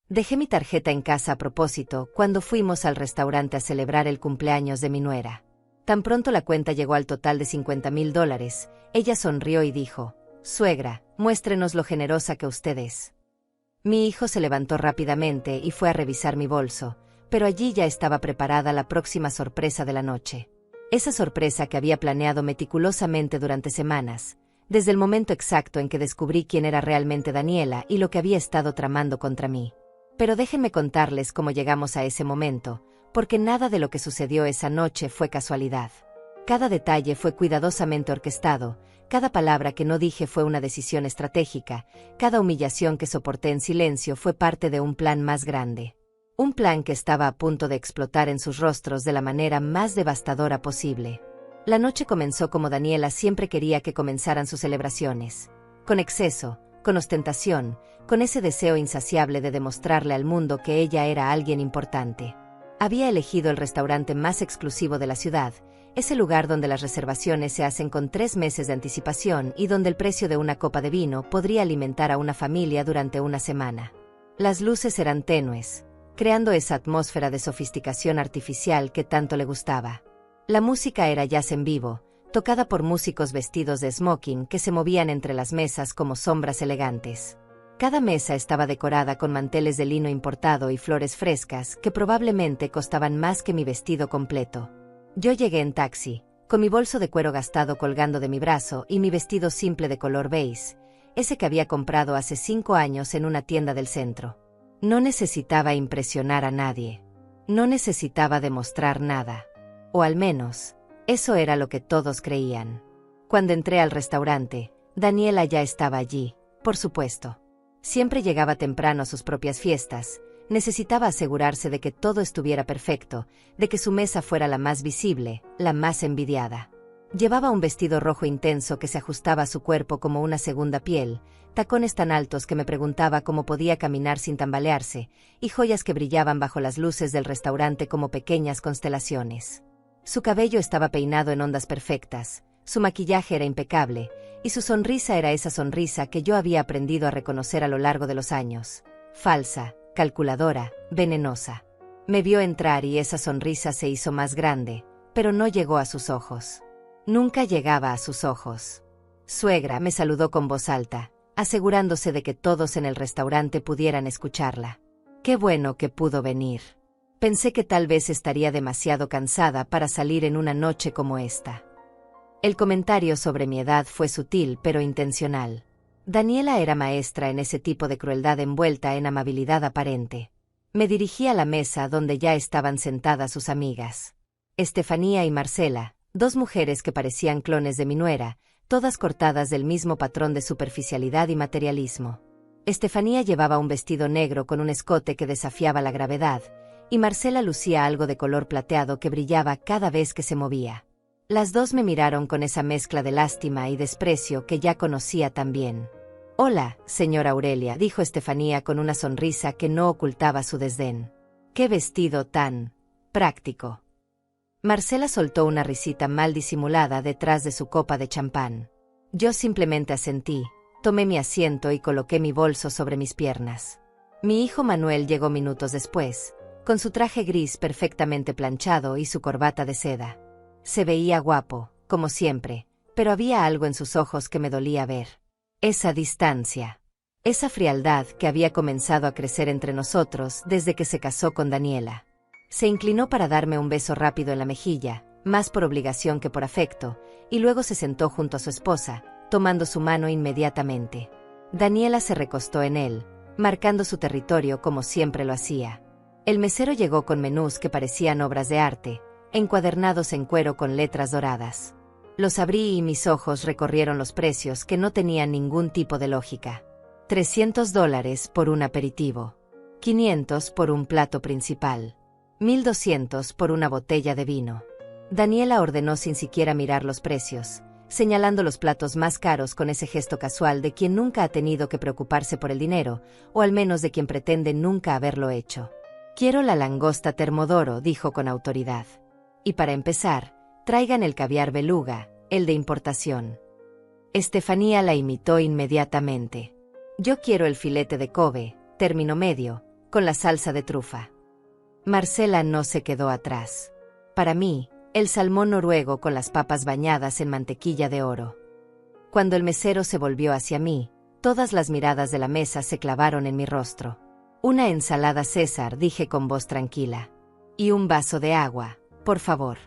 Dejé mi tarjeta en casa a propósito cuando fuimos al restaurante a celebrar el cumpleaños de mi nuera. Tan pronto la cuenta llegó al total de $50,000, ella sonrió y dijo: «Suegra, muéstrenos lo generosa que usted es». Mi hijo se levantó rápidamente y fue a revisar mi bolso, pero allí ya estaba preparada la próxima sorpresa de la noche. Esa sorpresa que había planeado meticulosamente durante semanas, desde el momento exacto en que descubrí quién era realmente Daniela y lo que había estado tramando contra mí. Pero déjenme contarles cómo llegamos a ese momento, porque nada de lo que sucedió esa noche fue casualidad. Cada detalle fue cuidadosamente orquestado, cada palabra que no dije fue una decisión estratégica, cada humillación que soporté en silencio fue parte de un plan más grande. Un plan que estaba a punto de explotar en sus rostros de la manera más devastadora posible. La noche comenzó como Daniela siempre quería que comenzaran sus celebraciones. Con exceso, con ostentación, con ese deseo insaciable de demostrarle al mundo que ella era alguien importante. Había elegido el restaurante más exclusivo de la ciudad, ese lugar donde las reservaciones se hacen con 3 meses de anticipación y donde el precio de una copa de vino podría alimentar a una familia durante una semana. Las luces eran tenues, creando esa atmósfera de sofisticación artificial que tanto le gustaba. La música era jazz en vivo, tocada por músicos vestidos de smoking que se movían entre las mesas como sombras elegantes. Cada mesa estaba decorada con manteles de lino importado y flores frescas que probablemente costaban más que mi vestido completo. Yo llegué en taxi, con mi bolso de cuero gastado colgando de mi brazo y mi vestido simple de color beige, ese que había comprado hace 5 años en una tienda del centro. No necesitaba impresionar a nadie. No necesitaba demostrar nada. O al menos, eso era lo que todos creían. Cuando entré al restaurante, Daniela ya estaba allí, por supuesto. Siempre llegaba temprano a sus propias fiestas, necesitaba asegurarse de que todo estuviera perfecto, de que su mesa fuera la más visible, la más envidiada. Llevaba un vestido rojo intenso que se ajustaba a su cuerpo como una segunda piel, tacones tan altos que me preguntaba cómo podía caminar sin tambalearse, y joyas que brillaban bajo las luces del restaurante como pequeñas constelaciones. Su cabello estaba peinado en ondas perfectas, su maquillaje era impecable, y su sonrisa era esa sonrisa que yo había aprendido a reconocer a lo largo de los años. Falsa, calculadora, venenosa. Me vio entrar y esa sonrisa se hizo más grande, pero no llegó a sus ojos. Nunca llegaba a sus ojos. «Suegra», me saludó con voz alta, asegurándose de que todos en el restaurante pudieran escucharla. «Qué bueno que pudo venir». Pensé que tal vez estaría demasiado cansada para salir en una noche como esta. El comentario sobre mi edad fue sutil pero intencional. Daniela era maestra en ese tipo de crueldad envuelta en amabilidad aparente. Me dirigí a la mesa donde ya estaban sentadas sus amigas. Estefanía y Marcela, 2 mujeres que parecían clones de mi nuera, todas cortadas del mismo patrón de superficialidad y materialismo. Estefanía llevaba un vestido negro con un escote que desafiaba la gravedad, y Marcela lucía algo de color plateado que brillaba cada vez que se movía. Las 2 me miraron con esa mezcla de lástima y desprecio que ya conocía tan bien. «Hola, señora Aurelia», dijo Estefanía con una sonrisa que no ocultaba su desdén. «Qué vestido tan práctico». Marcela soltó una risita mal disimulada detrás de su copa de champán. Yo simplemente asentí, tomé mi asiento y coloqué mi bolso sobre mis piernas. Mi hijo Manuel llegó minutos después, con su traje gris perfectamente planchado y su corbata de seda. Se veía guapo, como siempre, pero había algo en sus ojos que me dolía ver. Esa distancia, esa frialdad que había comenzado a crecer entre nosotros desde que se casó con Daniela. Se inclinó para darme un beso rápido en la mejilla, más por obligación que por afecto, y luego se sentó junto a su esposa, tomando su mano inmediatamente. Daniela se recostó en él, marcando su territorio como siempre lo hacía. El mesero llegó con menús que parecían obras de arte, encuadernados en cuero con letras doradas. Los abrí y mis ojos recorrieron los precios que no tenían ningún tipo de lógica. $300 por un aperitivo. $500 por un plato principal. $1,200 por una botella de vino. Daniela ordenó sin siquiera mirar los precios, señalando los platos más caros con ese gesto casual de quien nunca ha tenido que preocuparse por el dinero, o al menos de quien pretende nunca haberlo hecho. «Quiero la langosta Termodoro», dijo con autoridad. «Y para empezar, traigan el caviar beluga, el de importación». Estefanía la imitó inmediatamente. «Yo quiero el filete de Kobe, término medio, con la salsa de trufa. Marcela no se quedó atrás. Para mí, el salmón noruego con las papas bañadas en mantequilla de oro. Cuando el mesero se volvió hacia mí, todas las miradas de la mesa se clavaron en mi rostro. Una ensalada César, dije con voz tranquila. Y un vaso de agua, por favor.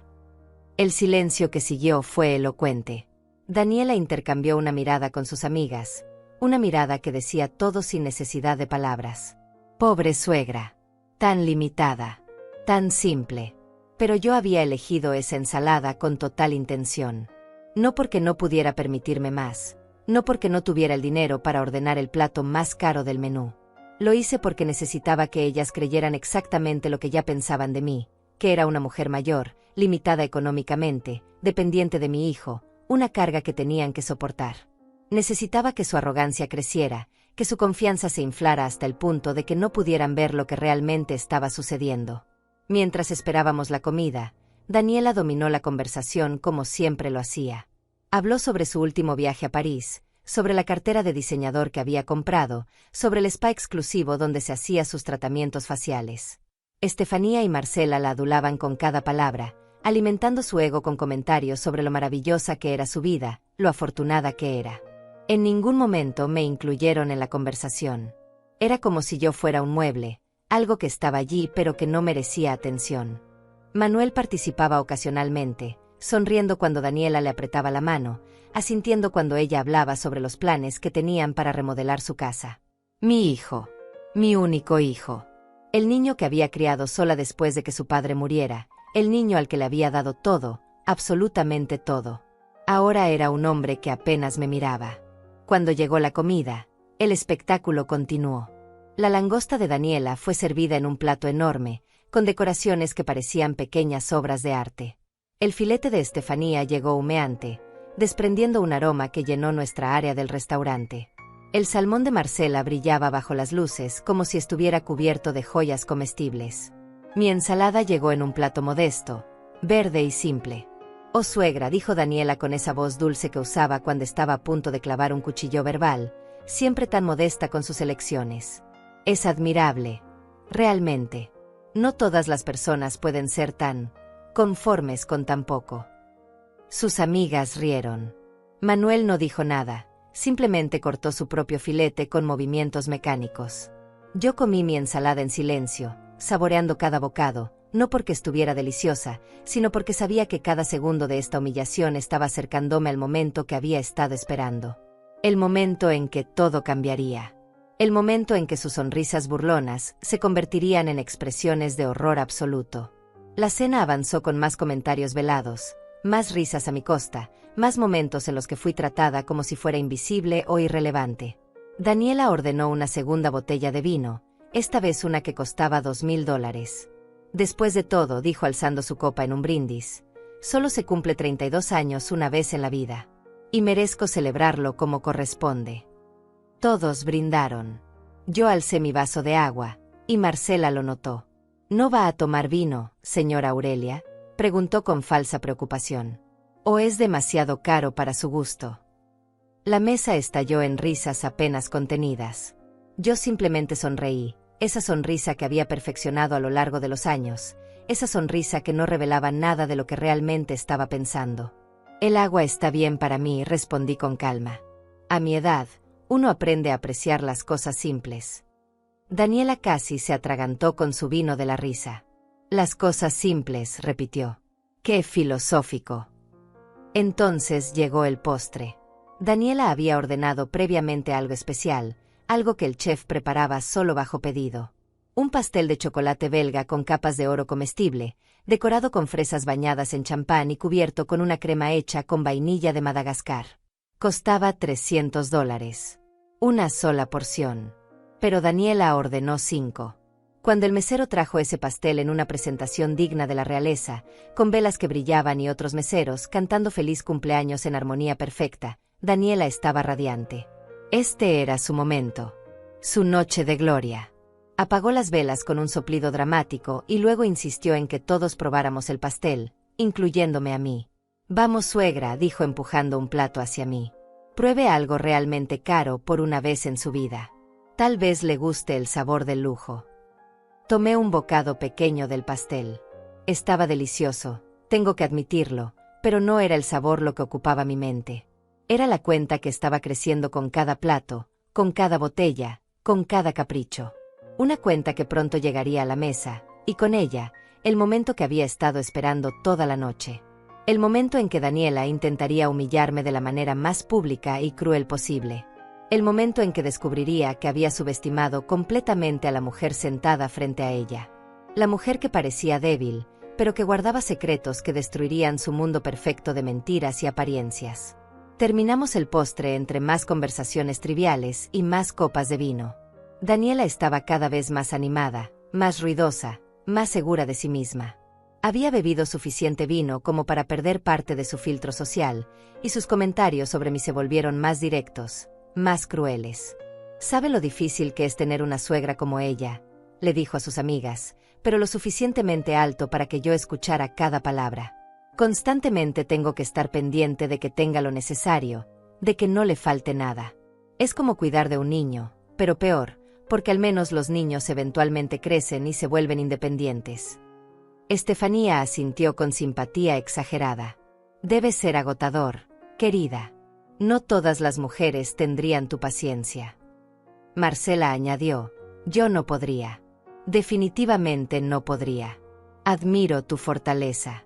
El silencio que siguió fue elocuente. Daniela intercambió una mirada con sus amigas, una mirada que decía todo sin necesidad de palabras. Pobre suegra. Tan limitada. Tan simple. Pero yo había elegido esa ensalada con total intención. No porque no pudiera permitirme más, no porque no tuviera el dinero para ordenar el plato más caro del menú. Lo hice porque necesitaba que ellas creyeran exactamente lo que ya pensaban de mí, que era una mujer mayor, limitada económicamente, dependiente de mi hijo, una carga que tenían que soportar. Necesitaba que su arrogancia creciera, que su confianza se inflara hasta el punto de que no pudieran ver lo que realmente estaba sucediendo. Mientras esperábamos la comida, Daniela dominó la conversación como siempre lo hacía. Habló sobre su último viaje a París, sobre la cartera de diseñador que había comprado, sobre el spa exclusivo donde se hacía sus tratamientos faciales. Estefanía y Marcela la adulaban con cada palabra, alimentando su ego con comentarios sobre lo maravillosa que era su vida, lo afortunada que era. En ningún momento me incluyeron en la conversación. Era como si yo fuera un mueble, algo que estaba allí pero que no merecía atención. Manuel participaba ocasionalmente, sonriendo cuando Daniela le apretaba la mano, asintiendo cuando ella hablaba sobre los planes que tenían para remodelar su casa. Mi hijo. Mi único hijo. El niño que había criado sola después de que su padre muriera, el niño al que le había dado todo, absolutamente todo. Ahora era un hombre que apenas me miraba. Cuando llegó la comida, el espectáculo continuó. La langosta de Daniela fue servida en un plato enorme, con decoraciones que parecían pequeñas obras de arte. El filete de Estefanía llegó humeante, desprendiendo un aroma que llenó nuestra área del restaurante. El salmón de Marcela brillaba bajo las luces como si estuviera cubierto de joyas comestibles. Mi ensalada llegó en un plato modesto, verde y simple. Oh suegra, dijo Daniela con esa voz dulce que usaba cuando estaba a punto de clavar un cuchillo verbal, siempre tan modesta con sus elecciones. Es admirable. Realmente. No todas las personas pueden ser tan conformes con tan poco. Sus amigas rieron. Manuel no dijo nada, simplemente cortó su propio filete con movimientos mecánicos. Yo comí mi ensalada en silencio, saboreando cada bocado, no porque estuviera deliciosa, sino porque sabía que cada segundo de esta humillación estaba acercándome al momento que había estado esperando. El momento en que todo cambiaría. El momento en que sus sonrisas burlonas se convertirían en expresiones de horror absoluto. La cena avanzó con más comentarios velados, más risas a mi costa, más momentos en los que fui tratada como si fuera invisible o irrelevante. Daniela ordenó una segunda botella de vino, esta vez una que costaba $2,000. Después de todo, dijo alzando su copa en un brindis, solo se cumple 32 años una vez en la vida. Y merezco celebrarlo como corresponde. Todos brindaron. Yo alcé mi vaso de agua, y Marcela lo notó. ¿No va a tomar vino, señora Aurelia?, preguntó con falsa preocupación. ¿O es demasiado caro para su gusto? La mesa estalló en risas apenas contenidas. Yo simplemente sonreí, esa sonrisa que había perfeccionado a lo largo de los años, esa sonrisa que no revelaba nada de lo que realmente estaba pensando. El agua está bien para mí, respondí con calma. A mi edad, uno aprende a apreciar las cosas simples. Daniela casi se atragantó con su vino de la risa. Las cosas simples, repitió. ¡Qué filosófico! Entonces llegó el postre. Daniela había ordenado previamente algo especial, algo que el chef preparaba solo bajo pedido. Un pastel de chocolate belga con capas de oro comestible, decorado con fresas bañadas en champán y cubierto con una crema hecha con vainilla de Madagascar. Costaba $300. Una sola porción. Pero Daniela ordenó 5. Cuando el mesero trajo ese pastel en una presentación digna de la realeza, con velas que brillaban y otros meseros cantando feliz cumpleaños en armonía perfecta, Daniela estaba radiante. Este era su momento. Su noche de gloria. Apagó las velas con un soplido dramático y luego insistió en que todos probáramos el pastel, incluyéndome a mí. Vamos, suegra, dijo empujando un plato hacia mí. Pruebe algo realmente caro por una vez en su vida. Tal vez le guste el sabor del lujo. Tomé un bocado pequeño del pastel. Estaba delicioso, tengo que admitirlo, pero no era el sabor lo que ocupaba mi mente. Era la cuenta que estaba creciendo con cada plato, con cada botella, con cada capricho. Una cuenta que pronto llegaría a la mesa, y con ella, el momento que había estado esperando toda la noche. El momento en que Daniela intentaría humillarme de la manera más pública y cruel posible. El momento en que descubriría que había subestimado completamente a la mujer sentada frente a ella. La mujer que parecía débil, pero que guardaba secretos que destruirían su mundo perfecto de mentiras y apariencias. Terminamos el postre entre más conversaciones triviales y más copas de vino. Daniela estaba cada vez más animada, más ruidosa, más segura de sí misma. Había bebido suficiente vino como para perder parte de su filtro social, y sus comentarios sobre mí se volvieron más directos, más crueles. «¿Sabe lo difícil que es tener una suegra como ella?», le dijo a sus amigas, pero lo suficientemente alto para que yo escuchara cada palabra. «Constantemente tengo que estar pendiente de que tenga lo necesario, de que no le falte nada. Es como cuidar de un niño, pero peor, porque al menos los niños eventualmente crecen y se vuelven independientes». Estefanía asintió con simpatía exagerada. «Debe ser agotador, querida. No todas las mujeres tendrían tu paciencia». Marcela añadió: «Yo no podría. Definitivamente no podría. Admiro tu fortaleza».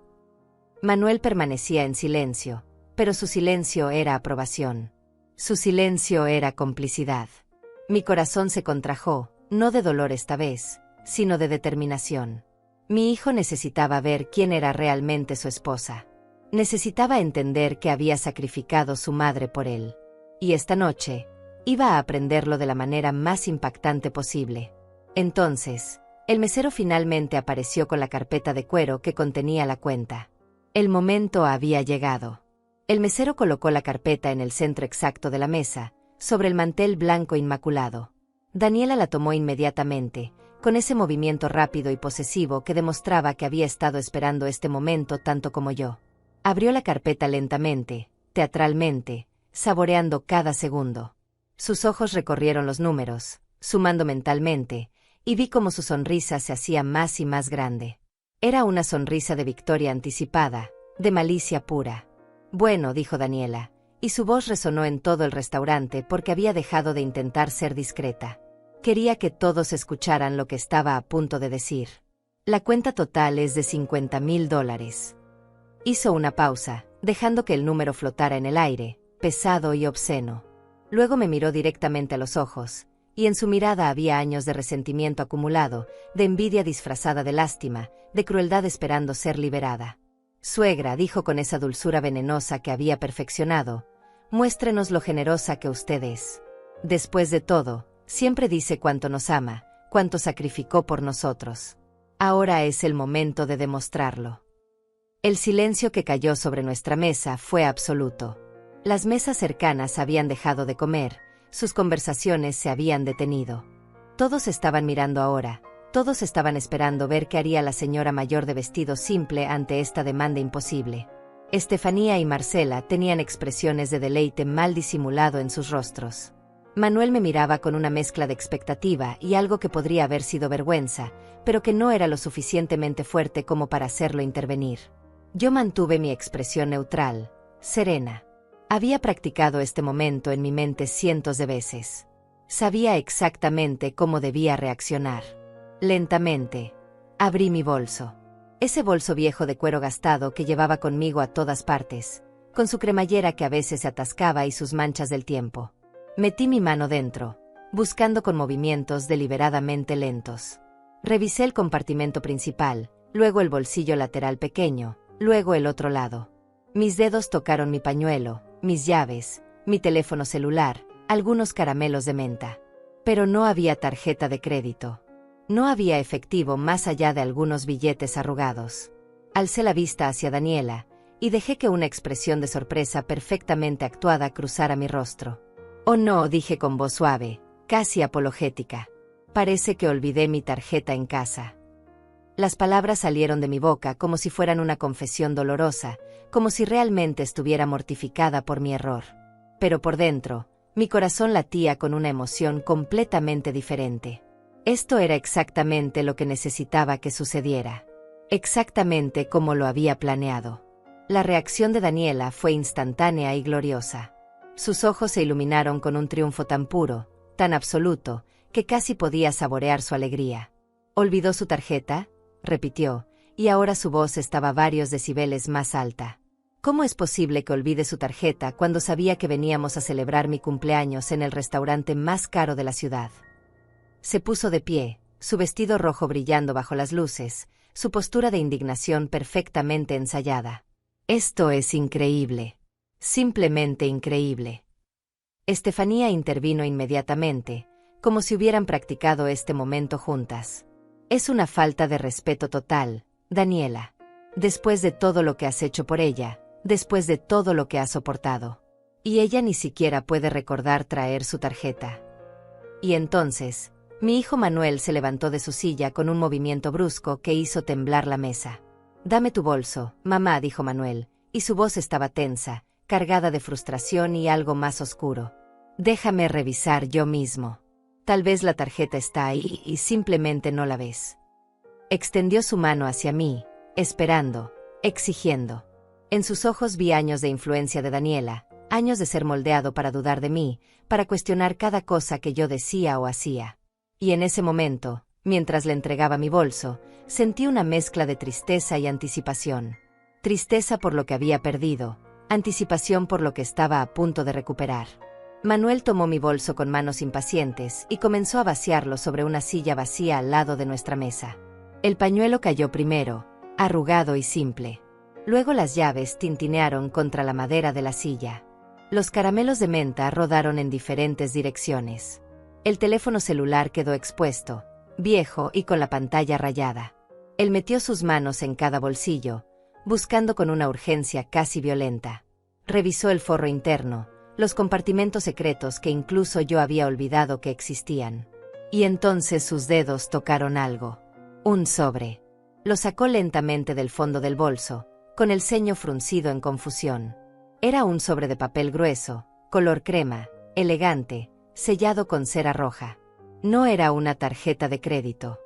Manuel permanecía en silencio, pero su silencio era aprobación. Su silencio era complicidad. Mi corazón se contrajo, no de dolor esta vez, sino de determinación. Mi hijo necesitaba ver quién era realmente su esposa. Necesitaba entender que había sacrificado su madre por él. Y esta noche, iba a aprenderlo de la manera más impactante posible. Entonces, el mesero finalmente apareció con la carpeta de cuero que contenía la cuenta. El momento había llegado. El mesero colocó la carpeta en el centro exacto de la mesa, sobre el mantel blanco inmaculado. Daniela la tomó inmediatamente, con ese movimiento rápido y posesivo que demostraba que había estado esperando este momento tanto como yo. Abrió la carpeta lentamente, teatralmente, saboreando cada segundo. Sus ojos recorrieron los números, sumando mentalmente, y vi cómo su sonrisa se hacía más y más grande. Era una sonrisa de victoria anticipada, de malicia pura. «Bueno», dijo Daniela, y su voz resonó en todo el restaurante porque había dejado de intentar ser discreta. Quería que todos escucharan lo que estaba a punto de decir. «La cuenta total es de $50,000. Hizo una pausa, dejando que el número flotara en el aire, pesado y obsceno. Luego me miró directamente a los ojos, y en su mirada había años de resentimiento acumulado, de envidia disfrazada de lástima, de crueldad esperando ser liberada. «Suegra», dijo con esa dulzura venenosa que había perfeccionado, «muéstrenos lo generosa que usted es. Después de todo, siempre dice cuánto nos ama, cuánto sacrificó por nosotros. Ahora es el momento de demostrarlo». El silencio que cayó sobre nuestra mesa fue absoluto. Las mesas cercanas habían dejado de comer, sus conversaciones se habían detenido. Todos estaban mirando ahora, todos estaban esperando ver qué haría la señora mayor de vestido simple ante esta demanda imposible. Estefanía y Marcela tenían expresiones de deleite mal disimulado en sus rostros. Manuel me miraba con una mezcla de expectativa y algo que podría haber sido vergüenza, pero que no era lo suficientemente fuerte como para hacerlo intervenir. Yo mantuve mi expresión neutral, serena. Había practicado este momento en mi mente cientos de veces. Sabía exactamente cómo debía reaccionar. Lentamente, abrí mi bolso. Ese bolso viejo de cuero gastado que llevaba conmigo a todas partes, con su cremallera que a veces se atascaba y sus manchas del tiempo. Metí mi mano dentro, buscando con movimientos deliberadamente lentos. Revisé el compartimento principal, luego el bolsillo lateral pequeño, luego el otro lado. Mis dedos tocaron mi pañuelo, mis llaves, mi teléfono celular, algunos caramelos de menta. Pero no había tarjeta de crédito. No había efectivo más allá de algunos billetes arrugados. Alcé la vista hacia Daniela, y dejé que una expresión de sorpresa perfectamente actuada cruzara mi rostro. «Oh no», dije con voz suave, casi apologética. «Parece que olvidé mi tarjeta en casa». Las palabras salieron de mi boca como si fueran una confesión dolorosa, como si realmente estuviera mortificada por mi error. Pero por dentro, mi corazón latía con una emoción completamente diferente. Esto era exactamente lo que necesitaba que sucediera. Exactamente como lo había planeado. La reacción de Daniela fue instantánea y gloriosa. Sus ojos se iluminaron con un triunfo tan puro, tan absoluto, que casi podía saborear su alegría. ¿Olvidó su tarjeta?, repitió, y ahora su voz estaba varios decibeles más alta. ¿Cómo es posible que olvide su tarjeta cuando sabía que veníamos a celebrar mi cumpleaños en el restaurante más caro de la ciudad? Se puso de pie, su vestido rojo brillando bajo las luces, su postura de indignación perfectamente ensayada. Esto es increíble. Simplemente increíble. Estefanía intervino inmediatamente, como si hubieran practicado este momento juntas. Es una falta de respeto total, Daniela. Después de todo lo que has hecho por ella, después de todo lo que has soportado. Y ella ni siquiera puede recordar traer su tarjeta. Y entonces, mi hijo Manuel se levantó de su silla con un movimiento brusco que hizo temblar la mesa. «Dame tu bolso, mamá», dijo Manuel, y su voz estaba tensa, cargada de frustración y algo más oscuro. «Déjame revisar yo mismo. Tal vez la tarjeta está ahí y simplemente no la ves». Extendió su mano hacia mí, esperando, exigiendo. En sus ojos vi años de influencia de Daniela, años de ser moldeado para dudar de mí, para cuestionar cada cosa que yo decía o hacía. Y en ese momento, mientras le entregaba mi bolso, sentí una mezcla de tristeza y anticipación. Tristeza por lo que había perdido, anticipación por lo que estaba a punto de recuperar. Manuel tomó mi bolso con manos impacientes y comenzó a vaciarlo sobre una silla vacía al lado de nuestra mesa. El pañuelo cayó primero, arrugado y simple. Luego las llaves tintinearon contra la madera de la silla. Los caramelos de menta rodaron en diferentes direcciones. El teléfono celular quedó expuesto, viejo y con la pantalla rayada. Él metió sus manos en cada bolsillo, buscando con una urgencia casi violenta. Revisó el forro interno, los compartimentos secretos que incluso yo había olvidado que existían. Y entonces sus dedos tocaron algo. Un sobre. Lo sacó lentamente del fondo del bolso, con el ceño fruncido en confusión. Era un sobre de papel grueso, color crema, elegante, sellado con cera roja. No era una tarjeta de crédito.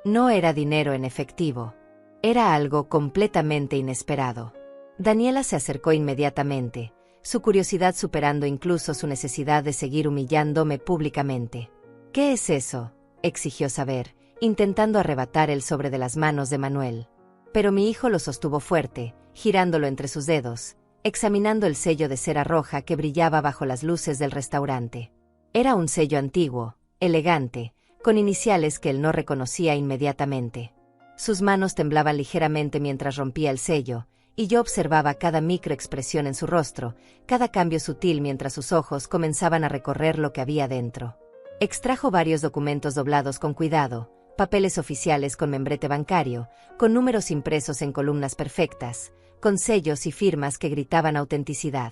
No era dinero en efectivo. Era algo completamente inesperado. Daniela se acercó inmediatamente, su curiosidad superando incluso su necesidad de seguir humillándome públicamente. «¿Qué es eso?», exigió saber, intentando arrebatar el sobre de las manos de Manuel. Pero mi hijo lo sostuvo fuerte, girándolo entre sus dedos, examinando el sello de cera roja que brillaba bajo las luces del restaurante. Era un sello antiguo, elegante, con iniciales que él no reconocía inmediatamente. Sus manos temblaban ligeramente mientras rompía el sello, y yo observaba cada microexpresión en su rostro, cada cambio sutil mientras sus ojos comenzaban a recorrer lo que había dentro. Extrajo varios documentos doblados con cuidado, papeles oficiales con membrete bancario, con números impresos en columnas perfectas, con sellos y firmas que gritaban autenticidad.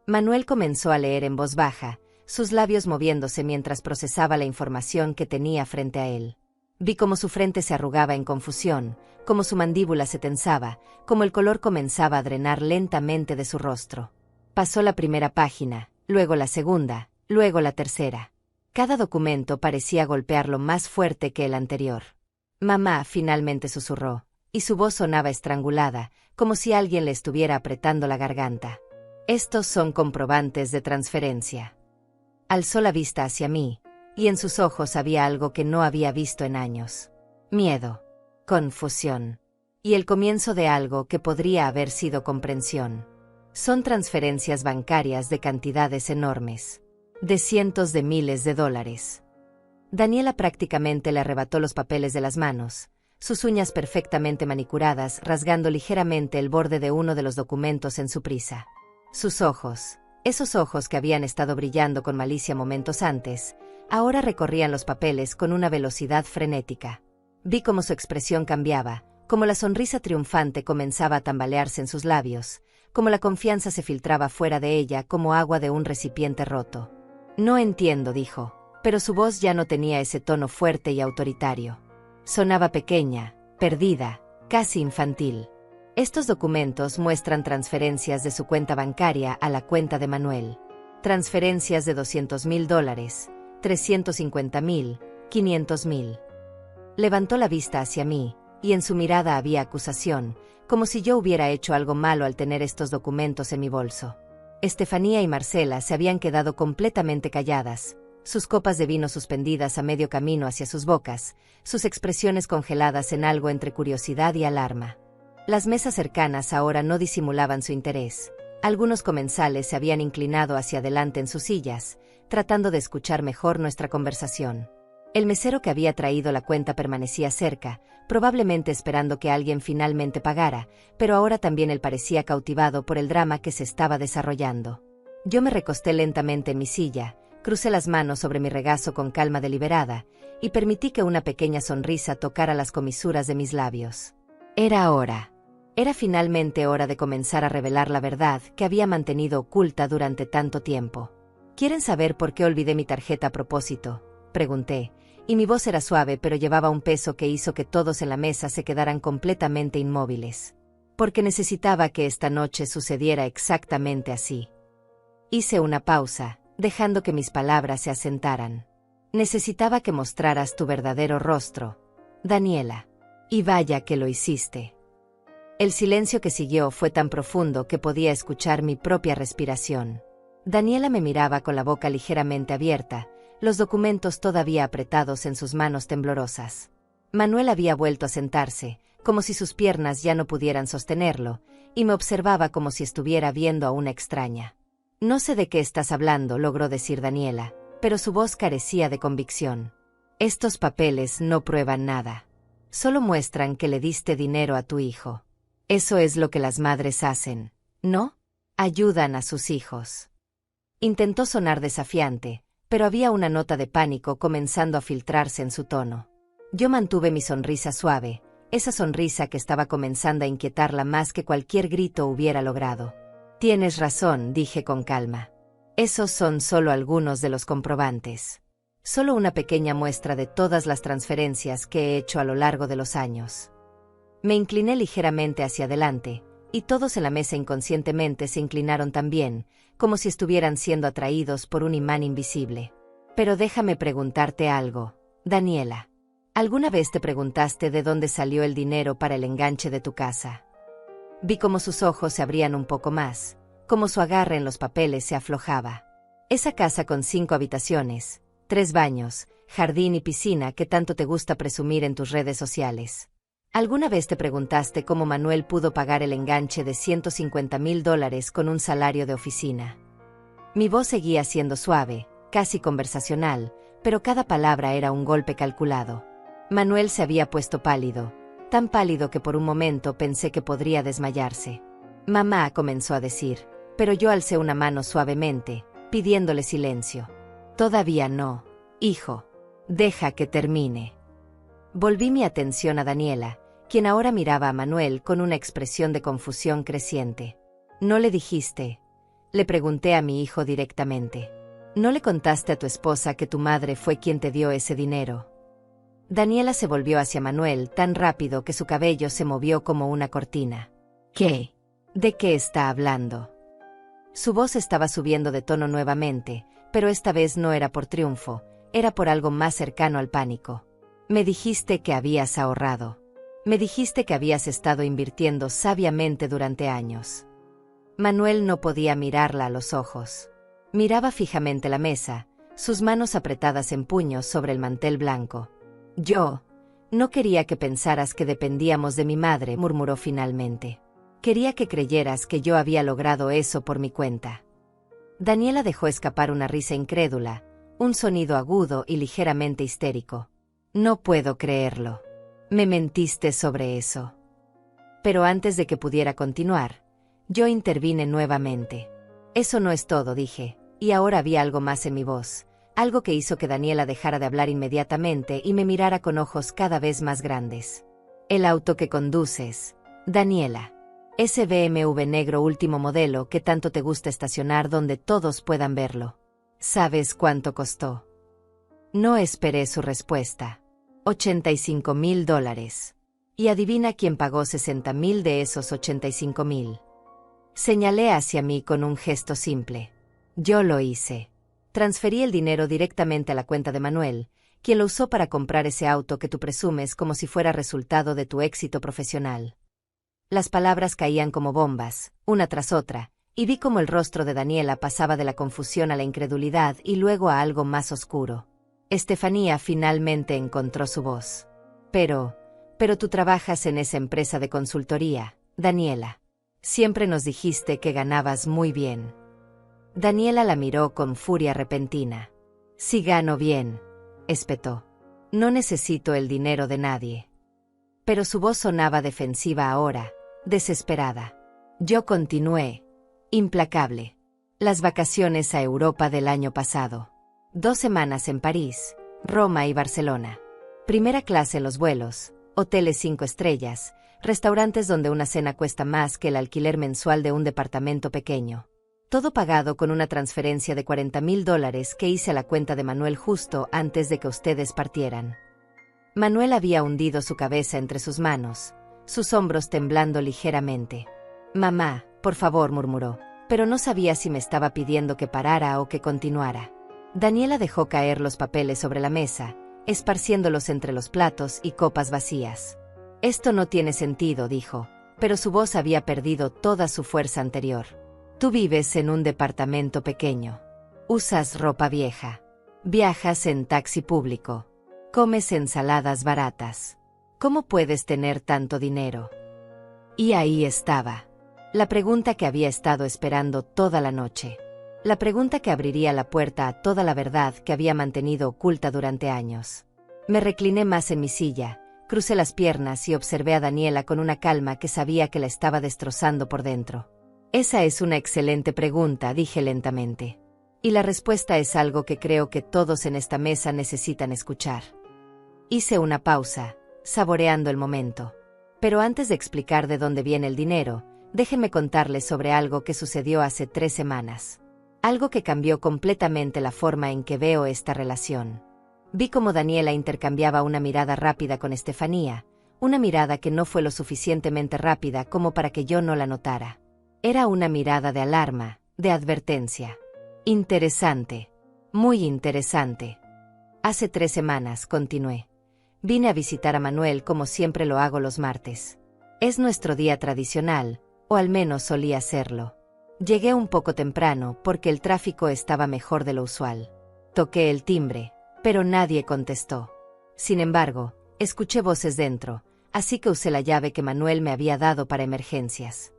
Manuel comenzó a leer en voz baja, sus labios moviéndose mientras procesaba la información que tenía frente a él. Vi cómo su frente se arrugaba en confusión, cómo su mandíbula se tensaba, cómo el color comenzaba a drenar lentamente de su rostro. Pasó la primera página, luego la segunda, luego la tercera. Cada documento parecía golpearlo más fuerte que el anterior. «Mamá», finalmente susurró, y su voz sonaba estrangulada, como si alguien le estuviera apretando la garganta. «Estos son comprobantes de transferencia». Alzó la vista hacia mí, y en sus ojos había algo que no había visto en años. Miedo, confusión, y el comienzo de algo que podría haber sido comprensión. Son transferencias bancarias de cantidades enormes, de cientos de miles de dólares. Daniela prácticamente le arrebató los papeles de las manos, sus uñas perfectamente manicuradas rasgando ligeramente el borde de uno de los documentos en su prisa. Sus ojos, esos ojos que habían estado brillando con malicia momentos antes, ahora recorrían los papeles con una velocidad frenética. Vi cómo su expresión cambiaba, cómo la sonrisa triunfante comenzaba a tambalearse en sus labios, cómo la confianza se filtraba fuera de ella como agua de un recipiente roto. «No entiendo», dijo, pero su voz ya no tenía ese tono fuerte y autoritario. Sonaba pequeña, perdida, casi infantil. Estos documentos muestran transferencias de su cuenta bancaria a la cuenta de Manuel. Transferencias de $200,000, $350,000, $500,000. Levantó la vista hacia mí, y en su mirada había acusación, como si yo hubiera hecho algo malo al tener estos documentos en mi bolso. Estefanía y Marcela se habían quedado completamente calladas, sus copas de vino suspendidas a medio camino hacia sus bocas, sus expresiones congeladas en algo entre curiosidad y alarma. Las mesas cercanas ahora no disimulaban su interés. Algunos comensales se habían inclinado hacia adelante en sus sillas, tratando de escuchar mejor nuestra conversación. El mesero que había traído la cuenta permanecía cerca, probablemente esperando que alguien finalmente pagara, pero ahora también él parecía cautivado por el drama que se estaba desarrollando. Yo me recosté lentamente en mi silla, crucé las manos sobre mi regazo con calma deliberada, y permití que una pequeña sonrisa tocara las comisuras de mis labios. Era hora. Era finalmente hora de comenzar a revelar la verdad que había mantenido oculta durante tanto tiempo. ¿Quieren saber por qué olvidé mi tarjeta a propósito?, pregunté, y mi voz era suave pero llevaba un peso que hizo que todos en la mesa se quedaran completamente inmóviles. Porque necesitaba que esta noche sucediera exactamente así. Hice una pausa, dejando que mis palabras se asentaran. Necesitaba que mostraras tu verdadero rostro, Daniela. Y vaya que lo hiciste. El silencio que siguió fue tan profundo que podía escuchar mi propia respiración. Daniela me miraba con la boca ligeramente abierta, los documentos todavía apretados en sus manos temblorosas. Manuel había vuelto a sentarse, como si sus piernas ya no pudieran sostenerlo, y me observaba como si estuviera viendo a una extraña. No sé de qué estás hablando, logró decir Daniela, pero su voz carecía de convicción. Estos papeles no prueban nada. Solo muestran que le diste dinero a tu hijo. Eso es lo que las madres hacen, ¿no? Ayudan a sus hijos. Intentó sonar desafiante, pero había una nota de pánico comenzando a filtrarse en su tono. Yo mantuve mi sonrisa suave, esa sonrisa que estaba comenzando a inquietarla más que cualquier grito hubiera logrado. Tienes razón, dije con calma. Esos son solo algunos de los comprobantes. Solo una pequeña muestra de todas las transferencias que he hecho a lo largo de los años. Me incliné ligeramente hacia adelante, y todos en la mesa inconscientemente se inclinaron también, como si estuvieran siendo atraídos por un imán invisible. Pero déjame preguntarte algo, Daniela. ¿Alguna vez te preguntaste de dónde salió el dinero para el enganche de tu casa? Vi cómo sus ojos se abrían un poco más, como su agarre en los papeles se aflojaba. Esa casa con 5 habitaciones, 3 baños, jardín y piscina que tanto te gusta presumir en tus redes sociales. ¿Alguna vez te preguntaste cómo Manuel pudo pagar el enganche de $150,000 con un salario de oficina? Mi voz seguía siendo suave, casi conversacional, pero cada palabra era un golpe calculado. Manuel se había puesto pálido, tan pálido que por un momento pensé que podría desmayarse. Mamá, comenzó a decir, pero yo alcé una mano suavemente, pidiéndole silencio. Todavía no, hijo. Deja que termine. Volví mi atención a Daniela, quien ahora miraba a Manuel con una expresión de confusión creciente. ¿No le dijiste? Le pregunté a mi hijo directamente. ¿No le contaste a tu esposa que tu madre fue quien te dio ese dinero? Daniela se volvió hacia Manuel tan rápido que su cabello se movió como una cortina. ¿Qué? ¿De qué está hablando? Su voz estaba subiendo de tono nuevamente, pero esta vez no era por triunfo, era por algo más cercano al pánico. Me dijiste que habías ahorrado. Me dijiste que habías estado invirtiendo sabiamente durante años. Manuel no podía mirarla a los ojos. Miraba fijamente la mesa, sus manos apretadas en puños sobre el mantel blanco. Yo no quería que pensaras que dependíamos de mi madre, murmuró finalmente. Quería que creyeras que yo había logrado eso por mi cuenta. Daniela dejó escapar una risa incrédula, un sonido agudo y ligeramente histérico. No puedo creerlo. Me mentiste sobre eso. Pero antes de que pudiera continuar, yo intervine nuevamente. Eso no es todo, dije, y ahora había algo más en mi voz, algo que hizo que Daniela dejara de hablar inmediatamente y me mirara con ojos cada vez más grandes. El auto que conduces, Daniela. Ese BMW negro último modelo que tanto te gusta estacionar donde todos puedan verlo. ¿Sabes cuánto costó? No esperé su respuesta. $85,000. Y adivina quién pagó 60,000 de esos 85,000. Señalé hacia mí con un gesto simple. Yo lo hice. Transferí el dinero directamente a la cuenta de Manuel, quien lo usó para comprar ese auto que tú presumes como si fuera resultado de tu éxito profesional. Las palabras caían como bombas, una tras otra, y vi cómo el rostro de Daniela pasaba de la confusión a la incredulidad y luego a algo más oscuro. Estefanía finalmente encontró su voz. Pero tú trabajas en esa empresa de consultoría, Daniela. Siempre nos dijiste que ganabas muy bien. Daniela la miró con furia repentina. Sí gano bien, espetó. No necesito el dinero de nadie. Pero su voz sonaba defensiva ahora, desesperada. Yo continué, implacable. Las vacaciones a Europa del año pasado. 2 semanas en París, Roma y Barcelona. Primera clase en los vuelos, hoteles 5 estrellas, restaurantes donde una cena cuesta más que el alquiler mensual de un departamento pequeño. Todo pagado con una transferencia de $40,000 que hice a la cuenta de Manuel justo antes de que ustedes partieran. Manuel había hundido su cabeza entre sus manos, sus hombros temblando ligeramente. Mamá, por favor, murmuró, pero no sabía si me estaba pidiendo que parara o que continuara. Daniela dejó caer los papeles sobre la mesa, esparciéndolos entre los platos y copas vacías. Esto no tiene sentido, dijo, pero su voz había perdido toda su fuerza anterior. Tú vives en un departamento pequeño. Usas ropa vieja. Viajas en taxi público. Comes ensaladas baratas. ¿Cómo puedes tener tanto dinero? Y ahí estaba. La pregunta que había estado esperando toda la noche. La pregunta que abriría la puerta a toda la verdad que había mantenido oculta durante años. Me recliné más en mi silla, crucé las piernas y observé a Daniela con una calma que sabía que la estaba destrozando por dentro. Esa es una excelente pregunta, dije lentamente. Y la respuesta es algo que creo que todos en esta mesa necesitan escuchar. Hice una pausa, saboreando el momento. Pero antes de explicar de dónde viene el dinero, déjenme contarles sobre algo que sucedió hace 3 semanas. Algo que cambió completamente la forma en que veo esta relación. Vi cómo Daniela intercambiaba una mirada rápida con Estefanía, una mirada que no fue lo suficientemente rápida como para que yo no la notara. Era una mirada de alarma, de advertencia. Interesante. Muy interesante. Hace 3 semanas, continué. Vine a visitar a Manuel como siempre lo hago los martes. Es nuestro día tradicional, o al menos solía serlo. Llegué un poco temprano porque el tráfico estaba mejor de lo usual. Toqué el timbre, pero nadie contestó. Sin embargo, escuché voces dentro, así que usé la llave que Manuel me había dado para emergencias.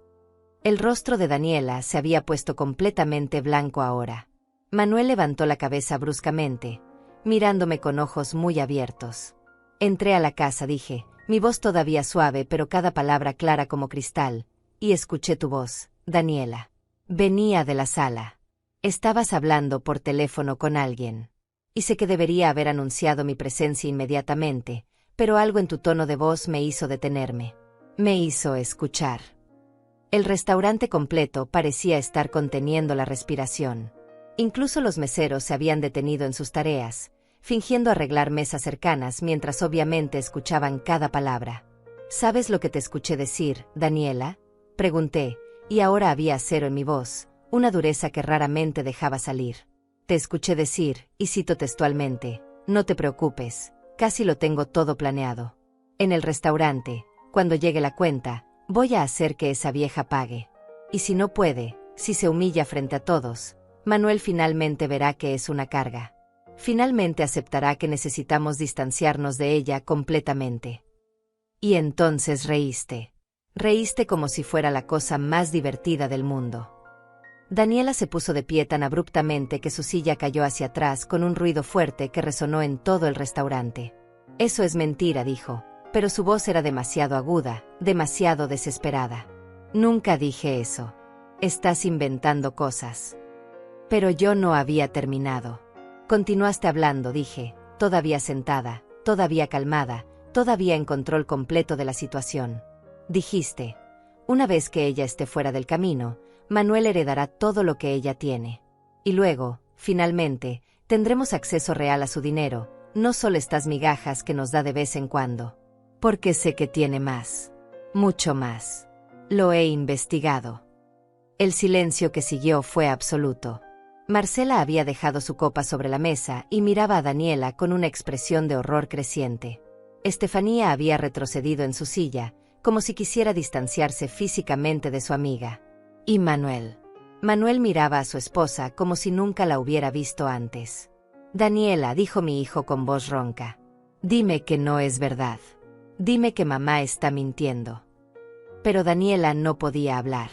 El rostro de Daniela se había puesto completamente blanco ahora. Manuel levantó la cabeza bruscamente, mirándome con ojos muy abiertos. Entré a la casa, dije, mi voz todavía suave pero cada palabra clara como cristal, y escuché tu voz, Daniela. Venía de la sala. Estabas hablando por teléfono con alguien. Y sé que debería haber anunciado mi presencia inmediatamente, pero algo en tu tono de voz me hizo detenerme. Me hizo escuchar. El restaurante completo parecía estar conteniendo la respiración. Incluso los meseros se habían detenido en sus tareas, fingiendo arreglar mesas cercanas mientras obviamente escuchaban cada palabra. ¿Sabes lo que te escuché decir, Daniela? Pregunté, y ahora había acero en mi voz, una dureza que raramente dejaba salir. Te escuché decir, y cito textualmente, no te preocupes, casi lo tengo todo planeado. En el restaurante, cuando llegue la cuenta, voy a hacer que esa vieja pague. Y si no puede, si se humilla frente a todos, Manuel finalmente verá que es una carga. Finalmente aceptará que necesitamos distanciarnos de ella completamente. Y entonces reíste. Reíste como si fuera la cosa más divertida del mundo. Daniela se puso de pie tan abruptamente que su silla cayó hacia atrás con un ruido fuerte que resonó en todo el restaurante. Eso es mentira, dijo, pero su voz era demasiado aguda, demasiado desesperada. Nunca dije eso. Estás inventando cosas. Pero yo no había terminado. Continuaste hablando, dije, todavía sentada, todavía calmada, todavía en control completo de la situación. Dijiste, una vez que ella esté fuera del camino, Manuel heredará todo lo que ella tiene. Y luego, finalmente, tendremos acceso real a su dinero, no solo estas migajas que nos da de vez en cuando. Porque sé que tiene más. Mucho más. Lo he investigado. El silencio que siguió fue absoluto. Marcela había dejado su copa sobre la mesa y miraba a Daniela con una expresión de horror creciente. Estefanía había retrocedido en su silla, como si quisiera distanciarse físicamente de su amiga. ¿Y Manuel? Manuel miraba a su esposa como si nunca la hubiera visto antes. Daniela, dijo mi hijo con voz ronca. Dime que no es verdad. Dime que mamá está mintiendo. Pero Daniela no podía hablar.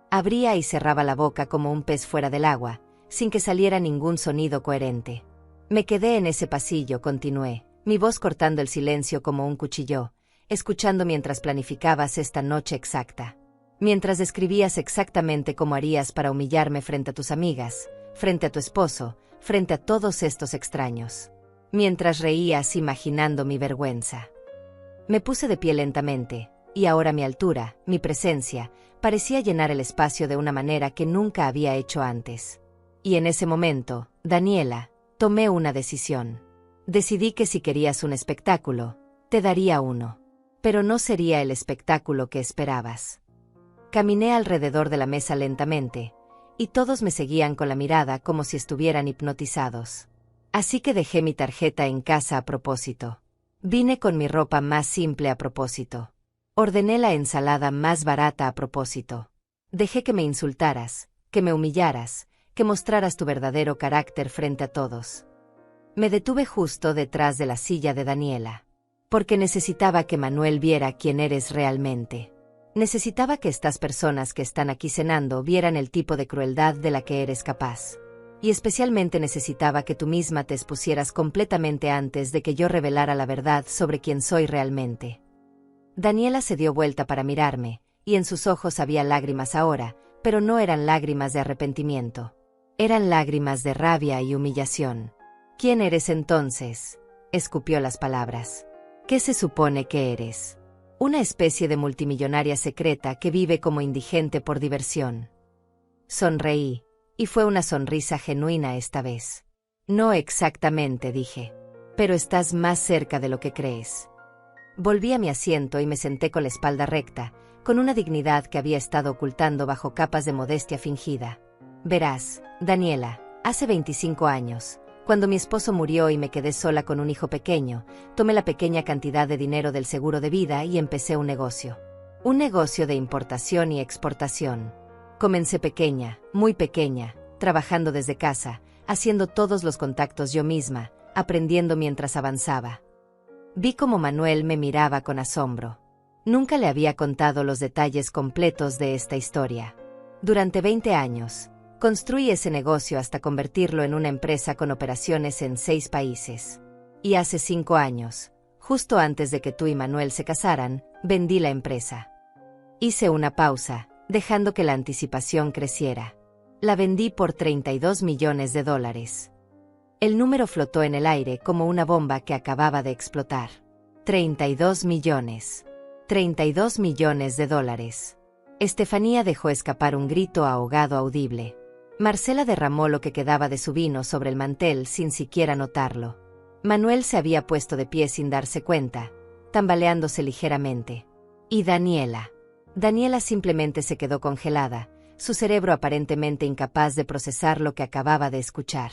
Abría y cerraba la boca como un pez fuera del agua, sin que saliera ningún sonido coherente. Me quedé en ese pasillo, continué, mi voz cortando el silencio como un cuchillo, escuchando mientras planificabas esta noche exacta. Mientras describías exactamente cómo harías para humillarme frente a tus amigas, frente a tu esposo, frente a todos estos extraños. Mientras reías imaginando mi vergüenza. Me puse de pie lentamente, y ahora mi altura, mi presencia, parecía llenar el espacio de una manera que nunca había hecho antes. Y en ese momento, Daniela, tomé una decisión. Decidí que si querías un espectáculo, te daría uno. Pero no sería el espectáculo que esperabas. Caminé alrededor de la mesa lentamente, y todos me seguían con la mirada como si estuvieran hipnotizados. Así que dejé mi tarjeta en casa a propósito. Vine con mi ropa más simple a propósito. Ordené la ensalada más barata a propósito. Dejé que me insultaras, que me humillaras, que mostraras tu verdadero carácter frente a todos. Me detuve justo detrás de la silla de Daniela. Porque necesitaba que Manuel viera quién eres realmente. Necesitaba que estas personas que están aquí cenando vieran el tipo de crueldad de la que eres capaz. Y especialmente necesitaba que tú misma te expusieras completamente antes de que yo revelara la verdad sobre quién soy realmente. Daniela se dio vuelta para mirarme, y en sus ojos había lágrimas ahora, pero no eran lágrimas de arrepentimiento. Eran lágrimas de rabia y humillación. ¿Quién eres entonces? Escupió las palabras. ¿Qué se supone que eres? Una especie de multimillonaria secreta que vive como indigente por diversión. Sonreí, y fue una sonrisa genuina esta vez. No exactamente, dije. Pero estás más cerca de lo que crees. Volví a mi asiento y me senté con la espalda recta, con una dignidad que había estado ocultando bajo capas de modestia fingida. Verás, Daniela, hace 25 años, cuando mi esposo murió y me quedé sola con un hijo pequeño, tomé la pequeña cantidad de dinero del seguro de vida y empecé un negocio. Un negocio de importación y exportación. Comencé pequeña, muy pequeña, trabajando desde casa, haciendo todos los contactos yo misma, aprendiendo mientras avanzaba. Vi cómo Manuel me miraba con asombro. Nunca le había contado los detalles completos de esta historia. Durante 20 años, construí ese negocio hasta convertirlo en una empresa con operaciones en 6 países. Y hace 5 años, justo antes de que tú y Manuel se casaran, vendí la empresa. Hice una pausa, dejando que la anticipación creciera. La vendí por $32 millones. El número flotó en el aire como una bomba que acababa de explotar. 32 millones. $32 millones. Estefanía dejó escapar un grito ahogado audible. Marcela derramó lo que quedaba de su vino sobre el mantel sin siquiera notarlo. Manuel se había puesto de pie sin darse cuenta, tambaleándose ligeramente. Y Daniela. Daniela simplemente se quedó congelada, su cerebro aparentemente incapaz de procesar lo que acababa de escuchar.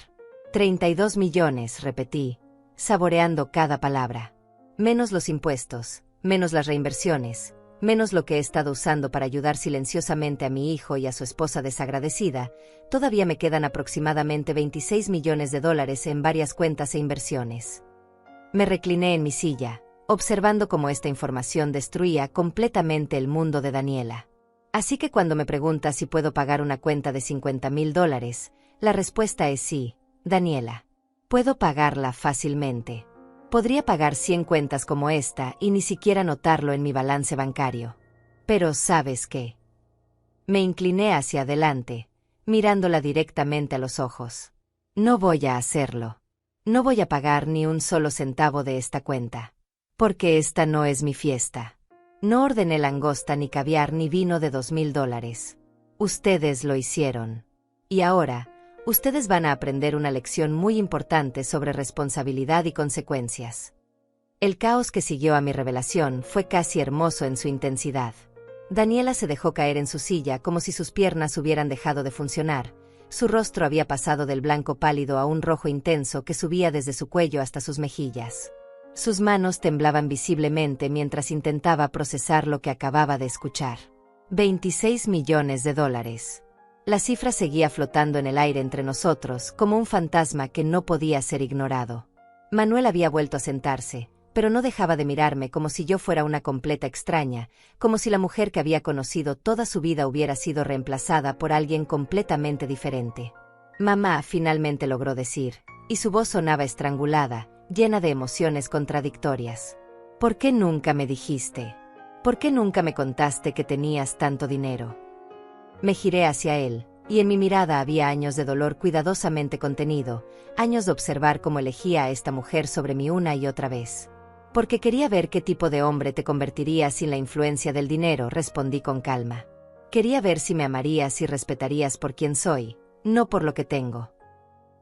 32 millones, repetí, saboreando cada palabra. Menos los impuestos, menos las reinversiones, menos lo que he estado usando para ayudar silenciosamente a mi hijo y a su esposa desagradecida, todavía me quedan aproximadamente $26 millones en varias cuentas e inversiones. Me recliné en mi silla, observando cómo esta información destruía completamente el mundo de Daniela. Así que cuando me preguntas si puedo pagar una cuenta de $50,000, la respuesta es sí, Daniela. Puedo pagarla fácilmente. Podría pagar 100 cuentas como esta y ni siquiera notarlo en mi balance bancario. Pero ¿sabes qué? Me incliné hacia adelante, mirándola directamente a los ojos. No voy a hacerlo. No voy a pagar ni un solo centavo de esta cuenta. Porque esta no es mi fiesta. No ordené langosta ni caviar ni vino de $2,000. Ustedes lo hicieron. Y ahora, ustedes van a aprender una lección muy importante sobre responsabilidad y consecuencias. El caos que siguió a mi revelación fue casi hermoso en su intensidad. Daniela se dejó caer en su silla como si sus piernas hubieran dejado de funcionar, Su rostro había pasado del blanco pálido a un rojo intenso que subía desde su cuello hasta sus mejillas. Sus manos temblaban visiblemente mientras intentaba procesar lo que acababa de escuchar. 26 millones de dólares. La cifra seguía flotando en el aire entre nosotros, como un fantasma que no podía ser ignorado. Manuel había vuelto a sentarse, pero no dejaba de mirarme como si yo fuera una completa extraña, como si la mujer que había conocido toda su vida hubiera sido reemplazada por alguien completamente diferente. Mamá, finalmente logró decir, y su voz sonaba estrangulada, llena de emociones contradictorias. ¿Por qué nunca me dijiste? ¿Por qué nunca me contaste que tenías tanto dinero? Me giré hacia él, y en mi mirada había años de dolor cuidadosamente contenido, años de observar cómo elegía a esta mujer sobre mí una y otra vez. Porque quería ver qué tipo de hombre te convertirías sin la influencia del dinero, respondí con calma. Quería ver si me amarías y respetarías por quien soy, no por lo que tengo.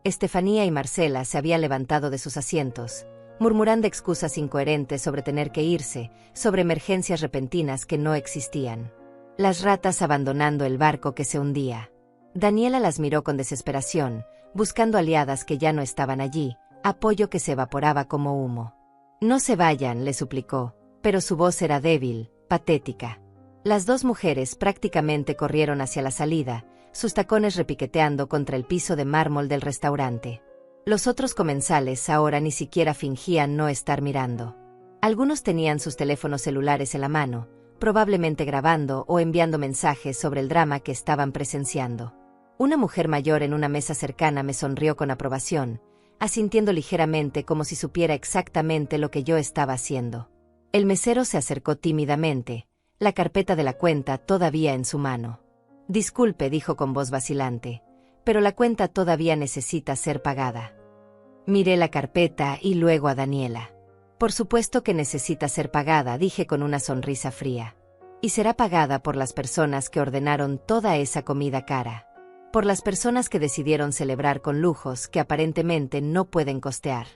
Estefanía y Marcela se habían levantado de sus asientos, murmurando excusas incoherentes sobre tener que irse, sobre emergencias repentinas que no existían. Las ratas abandonando el barco que se hundía. Daniela las miró con desesperación, buscando aliadas que ya no estaban allí, apoyo que se evaporaba como humo. No se vayan, le suplicó, pero su voz era débil, patética. Las dos mujeres prácticamente corrieron hacia la salida, sus tacones repiqueteando contra el piso de mármol del restaurante. Los otros comensales ahora ni siquiera fingían no estar mirando. Algunos tenían sus teléfonos celulares en la mano, probablemente grabando o enviando mensajes sobre el drama que estaban presenciando. Una mujer mayor en una mesa cercana me sonrió con aprobación, asintiendo ligeramente como si supiera exactamente lo que yo estaba haciendo. El mesero se acercó tímidamente, la carpeta de la cuenta todavía en su mano. Disculpe, dijo con voz vacilante, pero la cuenta todavía necesita ser pagada. Miré la carpeta y luego a Daniela. Por supuesto que necesita ser pagada, dije con una sonrisa fría. Y será pagada por las personas que ordenaron toda esa comida cara. Por las personas que decidieron celebrar con lujos que aparentemente no pueden costear.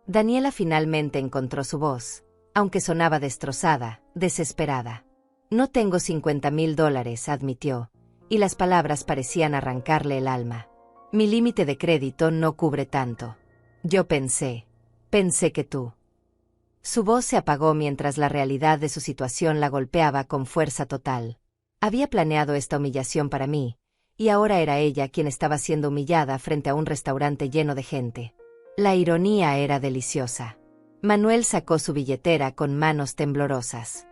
Daniela finalmente encontró su voz, aunque sonaba destrozada, desesperada. No tengo $50,000, admitió, y las palabras parecían arrancarle el alma. Mi límite de crédito no cubre tanto. Yo pensé que tú. Su voz se apagó mientras la realidad de su situación la golpeaba con fuerza total. Había planeado esta humillación para mí, y ahora era ella quien estaba siendo humillada frente a un restaurante lleno de gente. La ironía era deliciosa. Manuel sacó su billetera con manos temblorosas.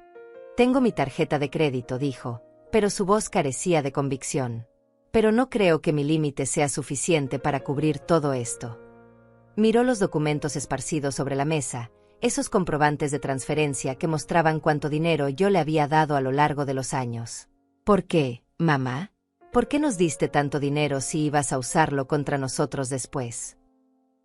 Tengo mi tarjeta de crédito, dijo, pero su voz carecía de convicción. Pero no creo que mi límite sea suficiente para cubrir todo esto. Miró los documentos esparcidos sobre la mesa, esos comprobantes de transferencia que mostraban cuánto dinero yo le había dado a lo largo de los años. ¿Por qué, mamá? ¿Por qué nos diste tanto dinero si ibas a usarlo contra nosotros después?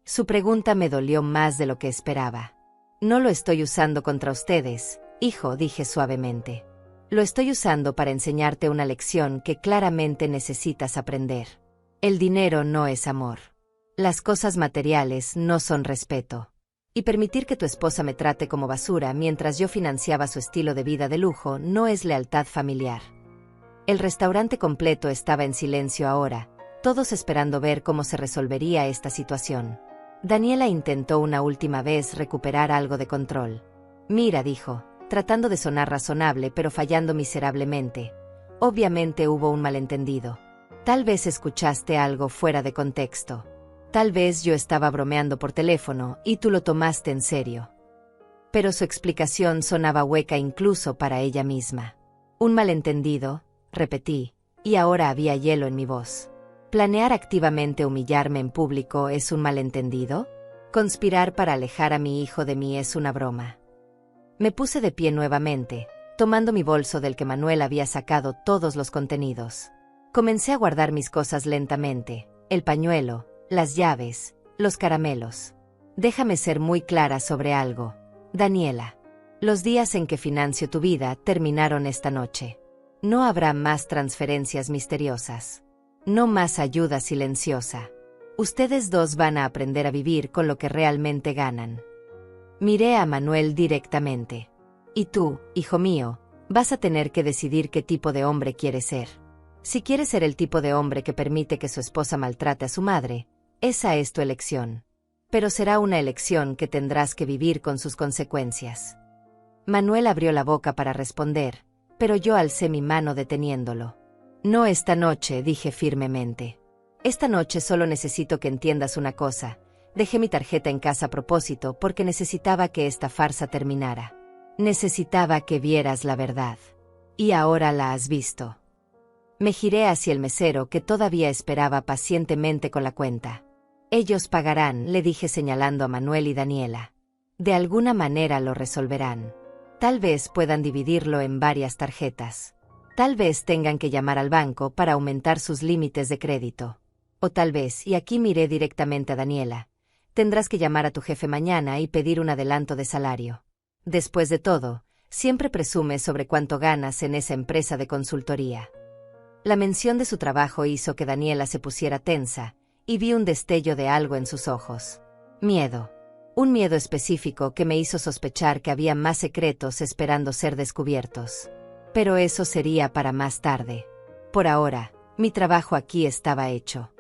Su pregunta me dolió más de lo que esperaba. No lo estoy usando contra ustedes, hijo, dije suavemente. Lo estoy usando para enseñarte una lección que claramente necesitas aprender. El dinero no es amor. Las cosas materiales no son respeto. Y permitir que tu esposa me trate como basura mientras yo financiaba su estilo de vida de lujo no es lealtad familiar. El restaurante completo estaba en silencio ahora, todos esperando ver cómo se resolvería esta situación. Daniela intentó una última vez recuperar algo de control. Mira, dijo, tratando de sonar razonable pero fallando miserablemente. Obviamente hubo un malentendido. Tal vez escuchaste algo fuera de contexto. Tal vez yo estaba bromeando por teléfono y tú lo tomaste en serio. Pero su explicación sonaba hueca incluso para ella misma. Un malentendido, repetí, y ahora había hielo en mi voz. ¿Planear activamente humillarme en público es un malentendido? ¿Conspirar para alejar a mi hijo de mí es una broma? Me puse de pie nuevamente, tomando mi bolso del que Manuel había sacado todos los contenidos. Comencé a guardar mis cosas lentamente, el pañuelo, las llaves, los caramelos. Déjame ser muy clara sobre algo, Daniela. Los días en que financio tu vida terminaron esta noche. No habrá más transferencias misteriosas. No más ayuda silenciosa. Ustedes dos van a aprender a vivir con lo que realmente ganan. Miré a Manuel directamente. Y tú, hijo mío, vas a tener que decidir qué tipo de hombre quieres ser. Si quieres ser el tipo de hombre que permite que su esposa maltrate a su madre, esa es tu elección. Pero será una elección que tendrás que vivir con sus consecuencias. Manuel abrió la boca para responder, pero yo alcé mi mano deteniéndolo. No esta noche, dije firmemente. Esta noche solo necesito que entiendas una cosa. Dejé mi tarjeta en casa a propósito porque necesitaba que esta farsa terminara. Necesitaba que vieras la verdad. Y ahora la has visto. Me giré hacia el mesero que todavía esperaba pacientemente con la cuenta. Ellos pagarán, le dije señalando a Manuel y Daniela. De alguna manera lo resolverán. Tal vez puedan dividirlo en varias tarjetas. Tal vez tengan que llamar al banco para aumentar sus límites de crédito. O tal vez, y aquí miré directamente a Daniela, tendrás que llamar a tu jefe mañana y pedir un adelanto de salario. Después de todo, siempre presumes sobre cuánto ganas en esa empresa de consultoría. La mención de su trabajo hizo que Daniela se pusiera tensa, y vi un destello de algo en sus ojos. Miedo. Un miedo específico que me hizo sospechar que había más secretos esperando ser descubiertos. Pero eso sería para más tarde. Por ahora, mi trabajo aquí estaba hecho.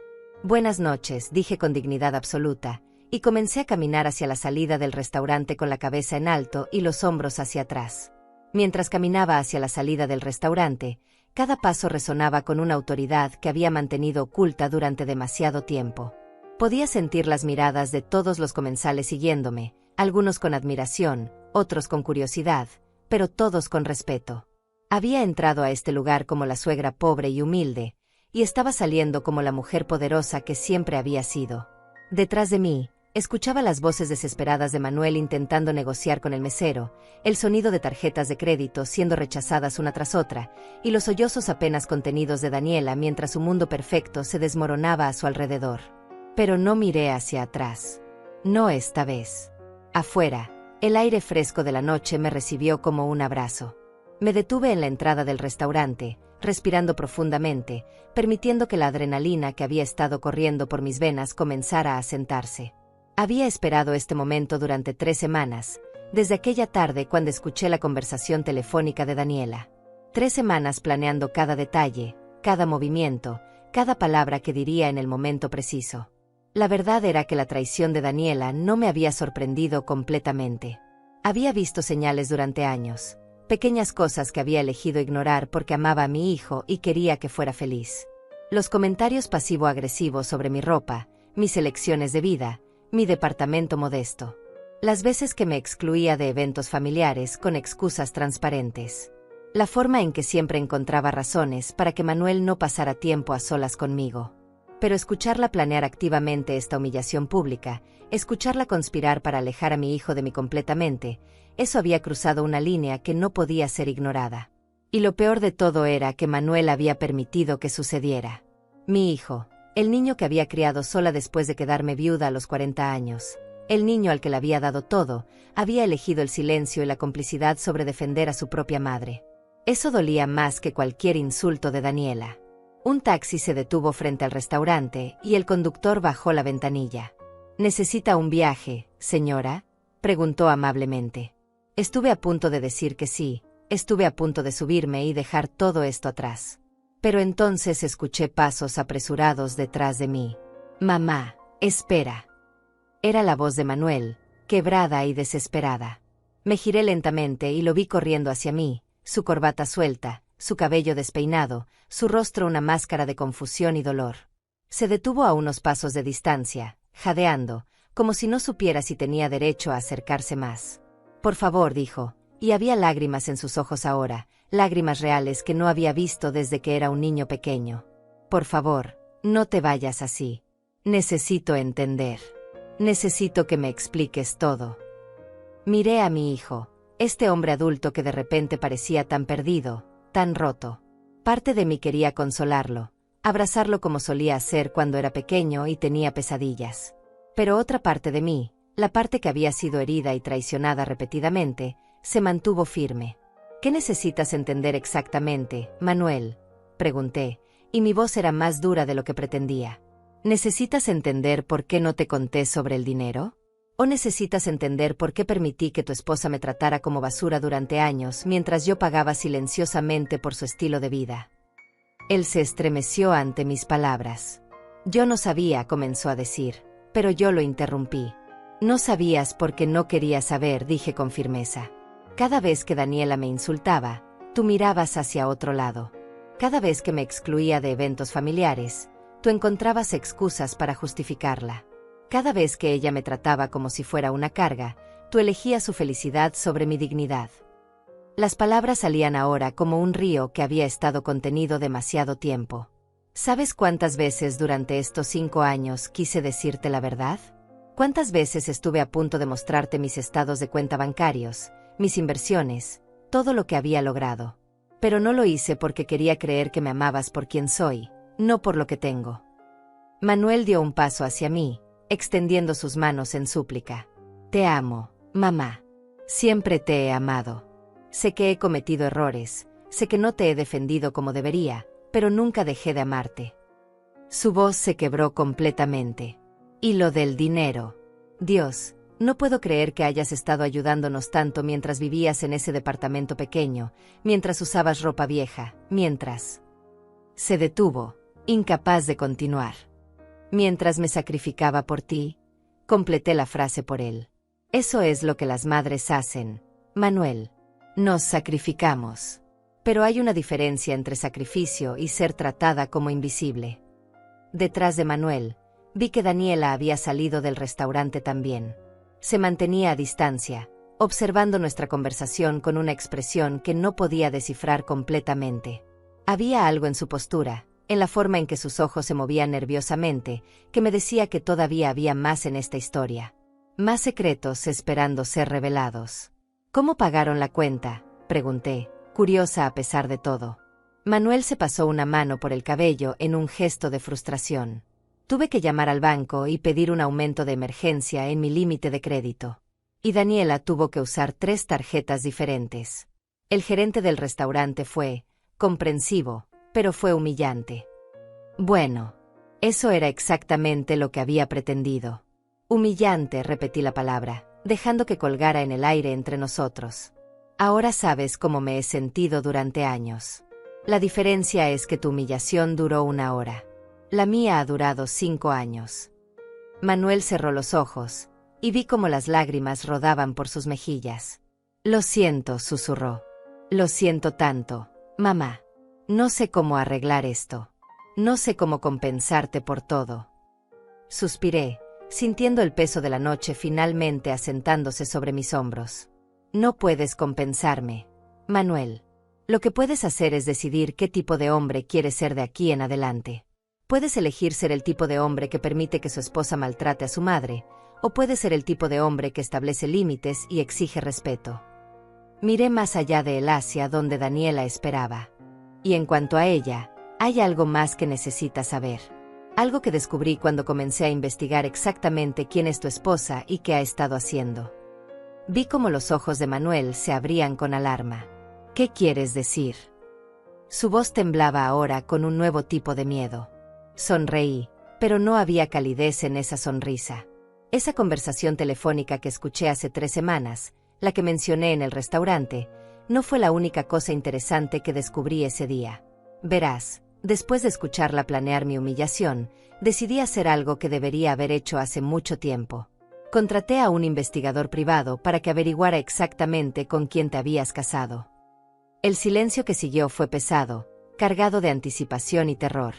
Buenas noches, dije con dignidad absoluta, y comencé a caminar hacia la salida del restaurante con la cabeza en alto y los hombros hacia atrás. Mientras caminaba hacia la salida del restaurante, cada paso resonaba con una autoridad que había mantenido oculta durante demasiado tiempo. Podía sentir las miradas de todos los comensales siguiéndome, algunos con admiración, otros con curiosidad, pero todos con respeto. Había entrado a este lugar como la suegra pobre y humilde, y estaba saliendo como la mujer poderosa que siempre había sido. Detrás de mí, escuchaba las voces desesperadas de Manuel intentando negociar con el mesero, el sonido de tarjetas de crédito siendo rechazadas una tras otra, y los sollozos apenas contenidos de Daniela mientras su mundo perfecto se desmoronaba a su alrededor. Pero no miré hacia atrás. No esta vez. Afuera, el aire fresco de la noche me recibió como un abrazo. Me detuve en la entrada del restaurante, respirando profundamente, permitiendo que la adrenalina que había estado corriendo por mis venas comenzara a asentarse. Había esperado este momento durante 3 semanas, desde aquella tarde cuando escuché la conversación telefónica de Daniela. 3 semanas planeando cada detalle, cada movimiento, cada palabra que diría en el momento preciso. La verdad era que la traición de Daniela no me había sorprendido completamente. Había visto señales durante años, pequeñas cosas que había elegido ignorar porque amaba a mi hijo y quería que fuera feliz. Los comentarios pasivo-agresivos sobre mi ropa, mis elecciones de vida, mi departamento modesto. Las veces que me excluía de eventos familiares con excusas transparentes. La forma en que siempre encontraba razones para que Manuel no pasara tiempo a solas conmigo. Pero escucharla planear activamente esta humillación pública, escucharla conspirar para alejar a mi hijo de mí completamente, eso había cruzado una línea que no podía ser ignorada. Y lo peor de todo era que Manuel había permitido que sucediera. Mi hijo, el niño que había criado sola después de quedarme viuda a los 40 años, el niño al que le había dado todo, había elegido el silencio y la complicidad sobre defender a su propia madre. Eso dolía más que cualquier insulto de Daniela. Un taxi se detuvo frente al restaurante y el conductor bajó la ventanilla. ¿Necesita un viaje, señora?, preguntó amablemente. Estuve a punto de decir que sí, estuve a punto de subirme y dejar todo esto atrás. Pero entonces escuché pasos apresurados detrás de mí. «Mamá, espera». Era la voz de Manuel, quebrada y desesperada. Me giré lentamente y lo vi corriendo hacia mí, su corbata suelta, su cabello despeinado, su rostro una máscara de confusión y dolor. Se detuvo a unos pasos de distancia, jadeando, como si no supiera si tenía derecho a acercarse más. «Por favor», dijo, y había lágrimas en sus ojos ahora, lágrimas reales que no había visto desde que era un niño pequeño. «Por favor, no te vayas así. Necesito entender. Necesito que me expliques todo». Miré a mi hijo, este hombre adulto que de repente parecía tan perdido, tan roto. Parte de mí quería consolarlo, abrazarlo como solía hacer cuando era pequeño y tenía pesadillas. Pero otra parte de mí, la parte que había sido herida y traicionada repetidamente, se mantuvo firme. «¿Qué necesitas entender exactamente, Manuel?», pregunté, y mi voz era más dura de lo que pretendía. «¿Necesitas entender por qué no te conté sobre el dinero? ¿O necesitas entender por qué permití que tu esposa me tratara como basura durante años mientras yo pagaba silenciosamente por su estilo de vida?» Él se estremeció ante mis palabras. Yo no sabía, comenzó a decir, pero yo lo interrumpí. No sabías porque no quería saber, dije con firmeza. Cada vez que Daniela me insultaba, tú mirabas hacia otro lado. Cada vez que me excluía de eventos familiares, tú encontrabas excusas para justificarla. Cada vez que ella me trataba como si fuera una carga, tú elegías su felicidad sobre mi dignidad. Las palabras salían ahora como un río que había estado contenido demasiado tiempo. ¿Sabes cuántas veces durante estos 5 años quise decirte la verdad? ¿Cuántas veces estuve a punto de mostrarte mis estados de cuenta bancarios, mis inversiones, todo lo que había logrado? Pero no lo hice porque quería creer que me amabas por quien soy, no por lo que tengo. Manuel dio un paso hacia mí, extendiendo sus manos en súplica. Te amo, mamá. Siempre te he amado. Sé que he cometido errores, sé que no te he defendido como debería, pero nunca dejé de amarte. Su voz se quebró completamente. Y lo del dinero. Dios, no puedo creer que hayas estado ayudándonos tanto mientras vivías en ese departamento pequeño, mientras usabas ropa vieja, mientras... Se detuvo, incapaz de continuar. Mientras me sacrificaba por ti, completé la frase por él. Eso es lo que las madres hacen, Manuel. Nos sacrificamos. Pero hay una diferencia entre sacrificio y ser tratada como invisible. Detrás de Manuel, vi que Daniela había salido del restaurante también. Se mantenía a distancia, observando nuestra conversación con una expresión que no podía descifrar completamente. Había algo en su postura, en la forma en que sus ojos se movían nerviosamente, que me decía que todavía había más en esta historia. Más secretos esperando ser revelados. ¿Cómo pagaron la cuenta?, pregunté, curiosa a pesar de todo. Manuel se pasó una mano por el cabello en un gesto de frustración. Tuve que llamar al banco y pedir un aumento de emergencia en mi límite de crédito. Y Daniela tuvo que usar 3 tarjetas diferentes. El gerente del restaurante fue comprensivo, pero fue humillante. Bueno, eso era exactamente lo que había pretendido. Humillante, repetí la palabra, dejando que colgara en el aire entre nosotros. Ahora sabes cómo me he sentido durante años. La diferencia es que tu humillación duró 1 hora. La mía ha durado 5 años. Manuel cerró los ojos, y vi cómo las lágrimas rodaban por sus mejillas. Lo siento, susurró. Lo siento tanto, mamá. No sé cómo arreglar esto. No sé cómo compensarte por todo. Suspiré, sintiendo el peso de la noche finalmente asentándose sobre mis hombros. No puedes compensarme, Manuel. Lo que puedes hacer es decidir qué tipo de hombre quieres ser de aquí en adelante. Puedes elegir ser el tipo de hombre que permite que su esposa maltrate a su madre, o puedes ser el tipo de hombre que establece límites y exige respeto. Miré más allá de él hacia donde Daniela esperaba. Y en cuanto a ella, hay algo más que necesitas saber. Algo que descubrí cuando comencé a investigar exactamente quién es tu esposa y qué ha estado haciendo. Vi cómo los ojos de Manuel se abrían con alarma. ¿Qué quieres decir? Su voz temblaba ahora con un nuevo tipo de miedo. Sonreí, pero no había calidez en esa sonrisa. Esa conversación telefónica que escuché hace 3 semanas, la que mencioné en el restaurante, no fue la única cosa interesante que descubrí ese día. Verás, después de escucharla planear mi humillación, decidí hacer algo que debería haber hecho hace mucho tiempo. Contraté a un investigador privado para que averiguara exactamente con quién te habías casado. El silencio que siguió fue pesado, cargado de anticipación y terror.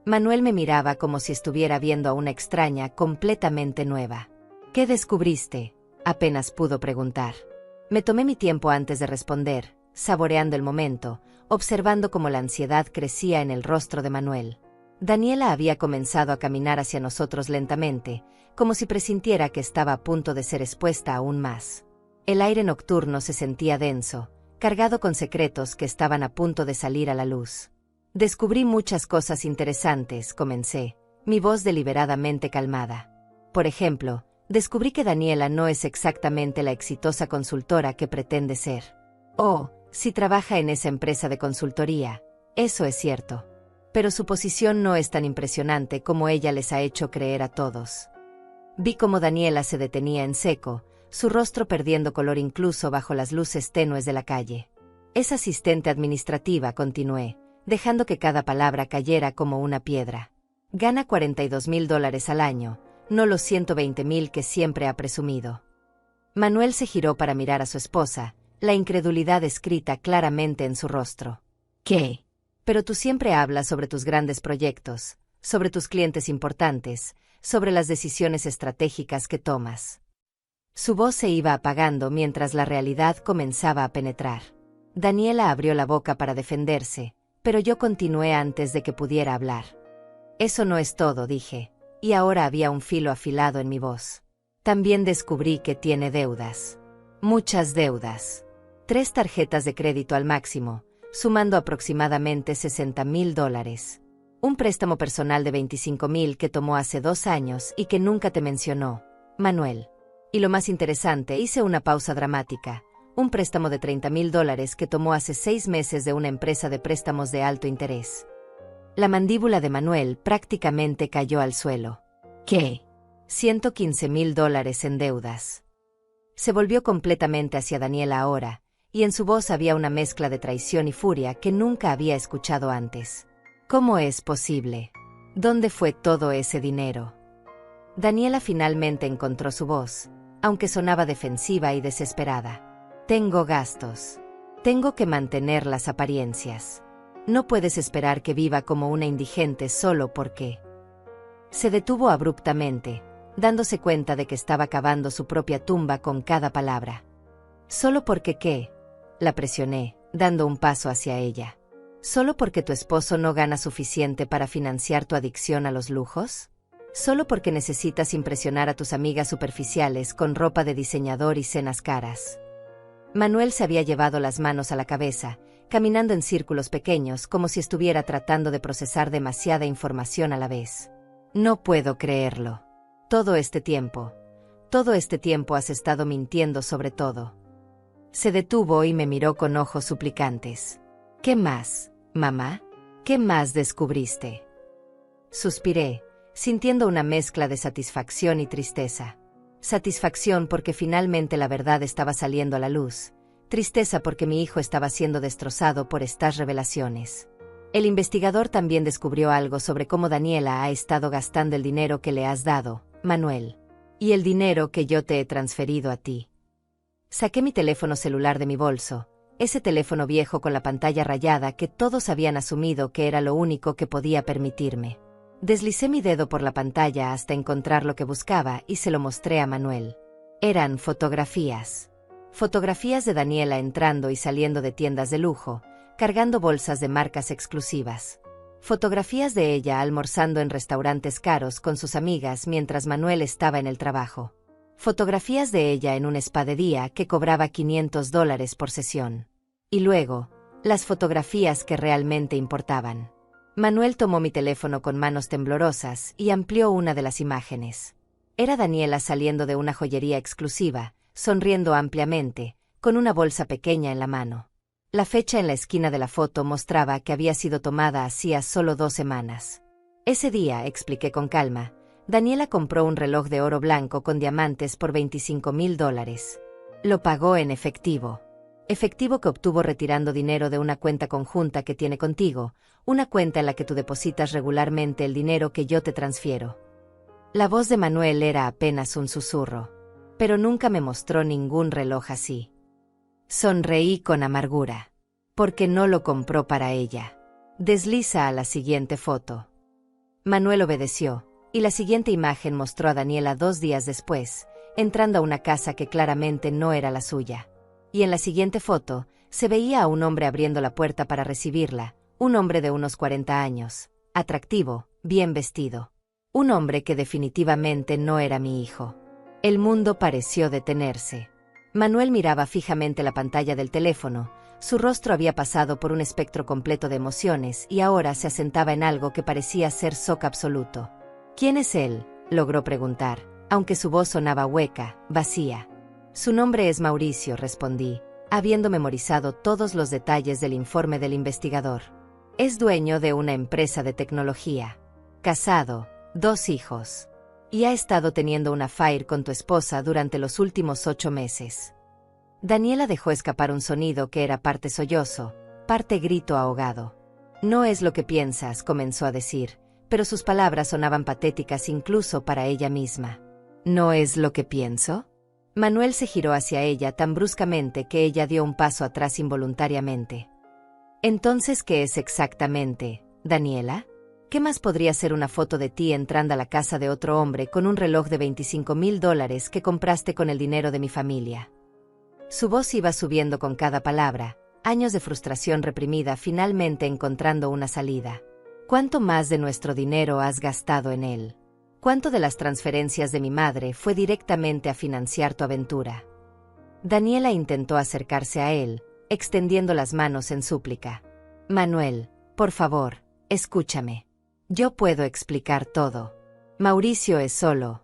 Manuel me miraba como si estuviera viendo a una extraña completamente nueva. ¿Qué descubriste?, apenas pudo preguntar. Me tomé mi tiempo antes de responder, saboreando el momento, observando cómo la ansiedad crecía en el rostro de Manuel. Daniela había comenzado a caminar hacia nosotros lentamente, como si presintiera que estaba a punto de ser expuesta aún más. El aire nocturno se sentía denso, cargado con secretos que estaban a punto de salir a la luz. Descubrí muchas cosas interesantes, comencé, mi voz deliberadamente calmada. Por ejemplo, descubrí que Daniela no es exactamente la exitosa consultora que pretende ser. Oh, sí trabaja en esa empresa de consultoría, eso es cierto. Pero su posición no es tan impresionante como ella les ha hecho creer a todos. Vi cómo Daniela se detenía en seco, su rostro perdiendo color incluso bajo las luces tenues de la calle. Es asistente administrativa, continué, dejando que cada palabra cayera como una piedra. Gana $42,000 al año, no los 120,000 que siempre ha presumido. Manuel se giró para mirar a su esposa, la incredulidad escrita claramente en su rostro. ¿Qué? Pero tú siempre hablas sobre tus grandes proyectos, sobre tus clientes importantes, sobre las decisiones estratégicas que tomas. Su voz se iba apagando mientras la realidad comenzaba a penetrar. Daniela abrió la boca para defenderse, pero yo continué antes de que pudiera hablar. Eso no es todo, dije, y ahora había un filo afilado en mi voz. También descubrí que tiene deudas. Muchas deudas. 3 tarjetas de crédito al máximo, sumando aproximadamente $60,000. Un préstamo personal de $25,000 que tomó hace 2 años y que nunca te mencionó, Manuel. Y lo más interesante, hice una pausa dramática. Un préstamo de $30,000 que tomó hace 6 meses de una empresa de préstamos de alto interés. La mandíbula de Manuel prácticamente cayó al suelo. ¿Qué? $115,000 en deudas. Se volvió completamente hacia Daniela ahora, y en su voz había una mezcla de traición y furia que nunca había escuchado antes. ¿Cómo es posible? ¿Dónde fue todo ese dinero? Daniela finalmente encontró su voz, aunque sonaba defensiva y desesperada. Tengo gastos. Tengo que mantener las apariencias. No puedes esperar que viva como una indigente solo porque... Se detuvo abruptamente, dándose cuenta de que estaba cavando su propia tumba con cada palabra. ¿Solo porque qué? La presioné, dando un paso hacia ella. ¿Solo porque tu esposo no gana suficiente para financiar tu adicción a los lujos? ¿Solo porque necesitas impresionar a tus amigas superficiales con ropa de diseñador y cenas caras? Manuel se había llevado las manos a la cabeza, caminando en círculos pequeños como si estuviera tratando de procesar demasiada información a la vez. No puedo creerlo. Todo este tiempo has estado mintiendo sobre todo. Se detuvo y me miró con ojos suplicantes. ¿Qué más, mamá? ¿Qué más descubriste? Suspiré, sintiendo una mezcla de satisfacción y tristeza. Satisfacción porque finalmente la verdad estaba saliendo a la luz. Tristeza porque mi hijo estaba siendo destrozado por estas revelaciones. El investigador también descubrió algo sobre cómo Daniela ha estado gastando el dinero que le has dado, Manuel. Y el dinero que yo te he transferido a ti. Saqué mi teléfono celular de mi bolso, ese teléfono viejo con la pantalla rayada que todos habían asumido que era lo único que podía permitirme. Deslicé mi dedo por la pantalla hasta encontrar lo que buscaba y se lo mostré a Manuel. Eran fotografías. Fotografías de Daniela entrando y saliendo de tiendas de lujo, cargando bolsas de marcas exclusivas. Fotografías de ella almorzando en restaurantes caros con sus amigas mientras Manuel estaba en el trabajo. Fotografías de ella en un spa de día que cobraba $500 por sesión. Y luego, las fotografías que realmente importaban. Manuel tomó mi teléfono con manos temblorosas y amplió una de las imágenes. Era Daniela saliendo de una joyería exclusiva, sonriendo ampliamente, con una bolsa pequeña en la mano. La fecha en la esquina de la foto mostraba que había sido tomada hacía solo 2 semanas. Ese día, expliqué con calma, Daniela compró un reloj de oro blanco con diamantes por $25,000. Lo pagó en efectivo. Efectivo que obtuvo retirando dinero de una cuenta conjunta que tiene contigo, una cuenta en la que tú depositas regularmente el dinero que yo te transfiero. La voz de Manuel era apenas un susurro, pero nunca me mostró ningún reloj así. Sonreí con amargura, porque no lo compró para ella. Desliza a la siguiente foto. Manuel obedeció, y la siguiente imagen mostró a Daniela 2 días después, entrando a una casa que claramente no era la suya. Y en la siguiente foto, se veía a un hombre abriendo la puerta para recibirla, un hombre de unos 40 años, atractivo, bien vestido. Un hombre que definitivamente no era mi hijo. El mundo pareció detenerse. Manuel miraba fijamente la pantalla del teléfono, su rostro había pasado por un espectro completo de emociones y ahora se asentaba en algo que parecía ser shock absoluto. ¿Quién es él?, logró preguntar, aunque su voz sonaba hueca, vacía. Su nombre es Mauricio, respondí, habiendo memorizado todos los detalles del informe del investigador. Es dueño de una empresa de tecnología. Casado, 2 hijos. Y ha estado teniendo un affair con tu esposa durante los últimos 8 meses. Daniela dejó escapar un sonido que era parte sollozo, parte grito ahogado. No es lo que piensas, comenzó a decir, pero sus palabras sonaban patéticas incluso para ella misma. ¿No es lo que pienso? Manuel se giró hacia ella tan bruscamente que ella dio un paso atrás involuntariamente. Entonces, ¿qué es exactamente, Daniela? ¿Qué más podría ser una foto de ti entrando a la casa de otro hombre con un reloj de $25,000 que compraste con el dinero de mi familia? Su voz iba subiendo con cada palabra, años de frustración reprimida finalmente encontrando una salida. ¿Cuánto más de nuestro dinero has gastado en él? ¿Cuánto de las transferencias de mi madre fue directamente a financiar tu aventura? Daniela intentó acercarse a él, extendiendo las manos en súplica. Manuel, por favor, escúchame. Yo puedo explicar todo. Mauricio es solo.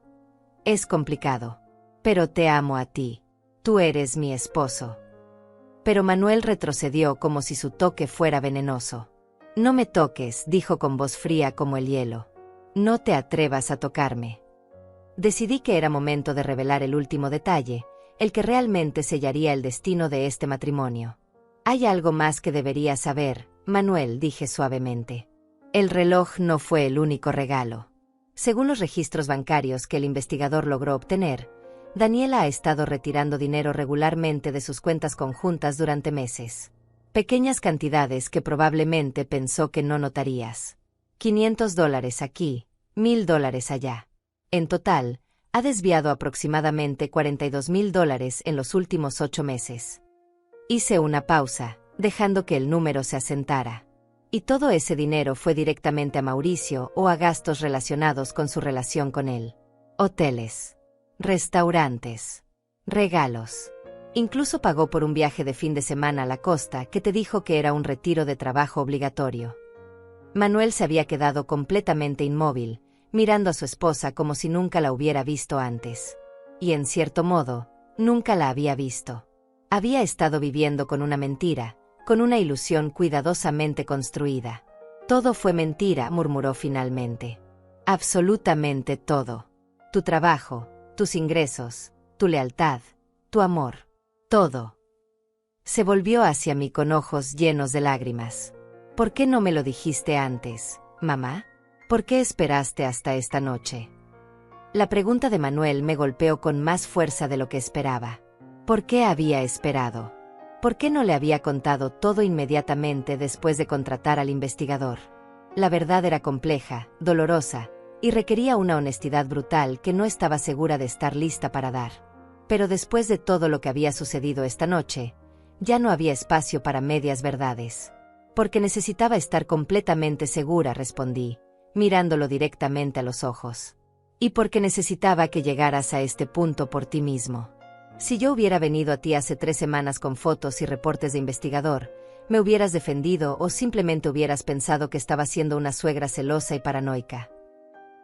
Es complicado. Pero te amo a ti. Tú eres mi esposo. Pero Manuel retrocedió como si su toque fuera venenoso. No me toques, dijo con voz fría como el hielo. No te atrevas a tocarme. Decidí que era momento de revelar el último detalle, el que realmente sellaría el destino de este matrimonio. Hay algo más que deberías saber, Manuel, dije suavemente. El reloj no fue el único regalo. Según los registros bancarios que el investigador logró obtener, Daniela ha estado retirando dinero regularmente de sus cuentas conjuntas durante meses. Pequeñas cantidades que probablemente pensó que no notarías. $500 aquí, $1,000 allá. En total, ha desviado aproximadamente $42,000 en los últimos 8 meses. Hice una pausa, dejando que el número se asentara. Y todo ese dinero fue directamente a Mauricio o a gastos relacionados con su relación con él. Hoteles, restaurantes, regalos. Incluso pagó por un viaje de fin de semana a la costa que te dijo que era un retiro de trabajo obligatorio. Manuel se había quedado completamente inmóvil, mirando a su esposa como si nunca la hubiera visto antes. Y en cierto modo, nunca la había visto. Había estado viviendo con una mentira, con una ilusión cuidadosamente construida. Todo fue mentira, murmuró finalmente. Absolutamente todo. Tu trabajo, tus ingresos, tu lealtad, tu amor. Todo. Se volvió hacia mí con ojos llenos de lágrimas. ¿Por qué no me lo dijiste antes, mamá? ¿Por qué esperaste hasta esta noche? La pregunta de Manuel me golpeó con más fuerza de lo que esperaba. ¿Por qué había esperado? ¿Por qué no le había contado todo inmediatamente después de contratar al investigador? La verdad era compleja, dolorosa, y requería una honestidad brutal que no estaba segura de estar lista para dar. Pero después de todo lo que había sucedido esta noche, ya no había espacio para medias verdades. Porque necesitaba estar completamente segura, respondí, mirándolo directamente a los ojos. Y porque necesitaba que llegaras a este punto por ti mismo. Si yo hubiera venido a ti hace 3 semanas con fotos y reportes de investigador, me hubieras defendido o simplemente hubieras pensado que estaba siendo una suegra celosa y paranoica.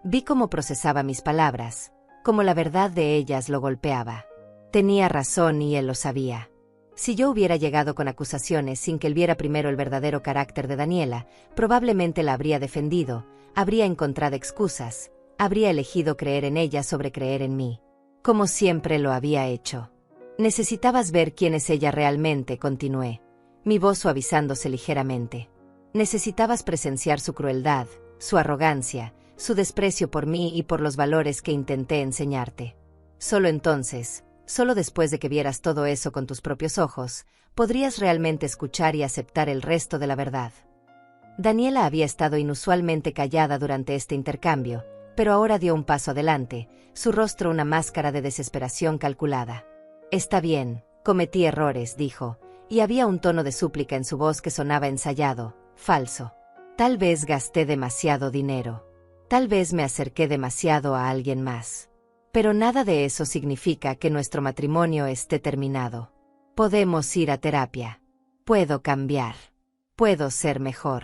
Vi cómo procesaba mis palabras, cómo la verdad de ellas lo golpeaba. Tenía razón y él lo sabía. Si yo hubiera llegado con acusaciones sin que él viera primero el verdadero carácter de Daniela, probablemente la habría defendido, habría encontrado excusas, habría elegido creer en ella sobre creer en mí. Como siempre lo había hecho. Necesitabas ver quién es ella realmente, continué, mi voz suavizándose ligeramente. Necesitabas presenciar su crueldad, su arrogancia, su desprecio por mí y por los valores que intenté enseñarte. Solo entonces, solo después de que vieras todo eso con tus propios ojos, podrías realmente escuchar y aceptar el resto de la verdad. Daniela había estado inusualmente callada durante este intercambio, pero ahora dio un paso adelante, su rostro una máscara de desesperación calculada. Está bien, cometí errores, dijo, y había un tono de súplica en su voz que sonaba ensayado, falso. Tal vez gasté demasiado dinero. Tal vez me acerqué demasiado a alguien más. Pero nada de eso significa que nuestro matrimonio esté terminado. Podemos ir a terapia. Puedo cambiar. Puedo ser mejor.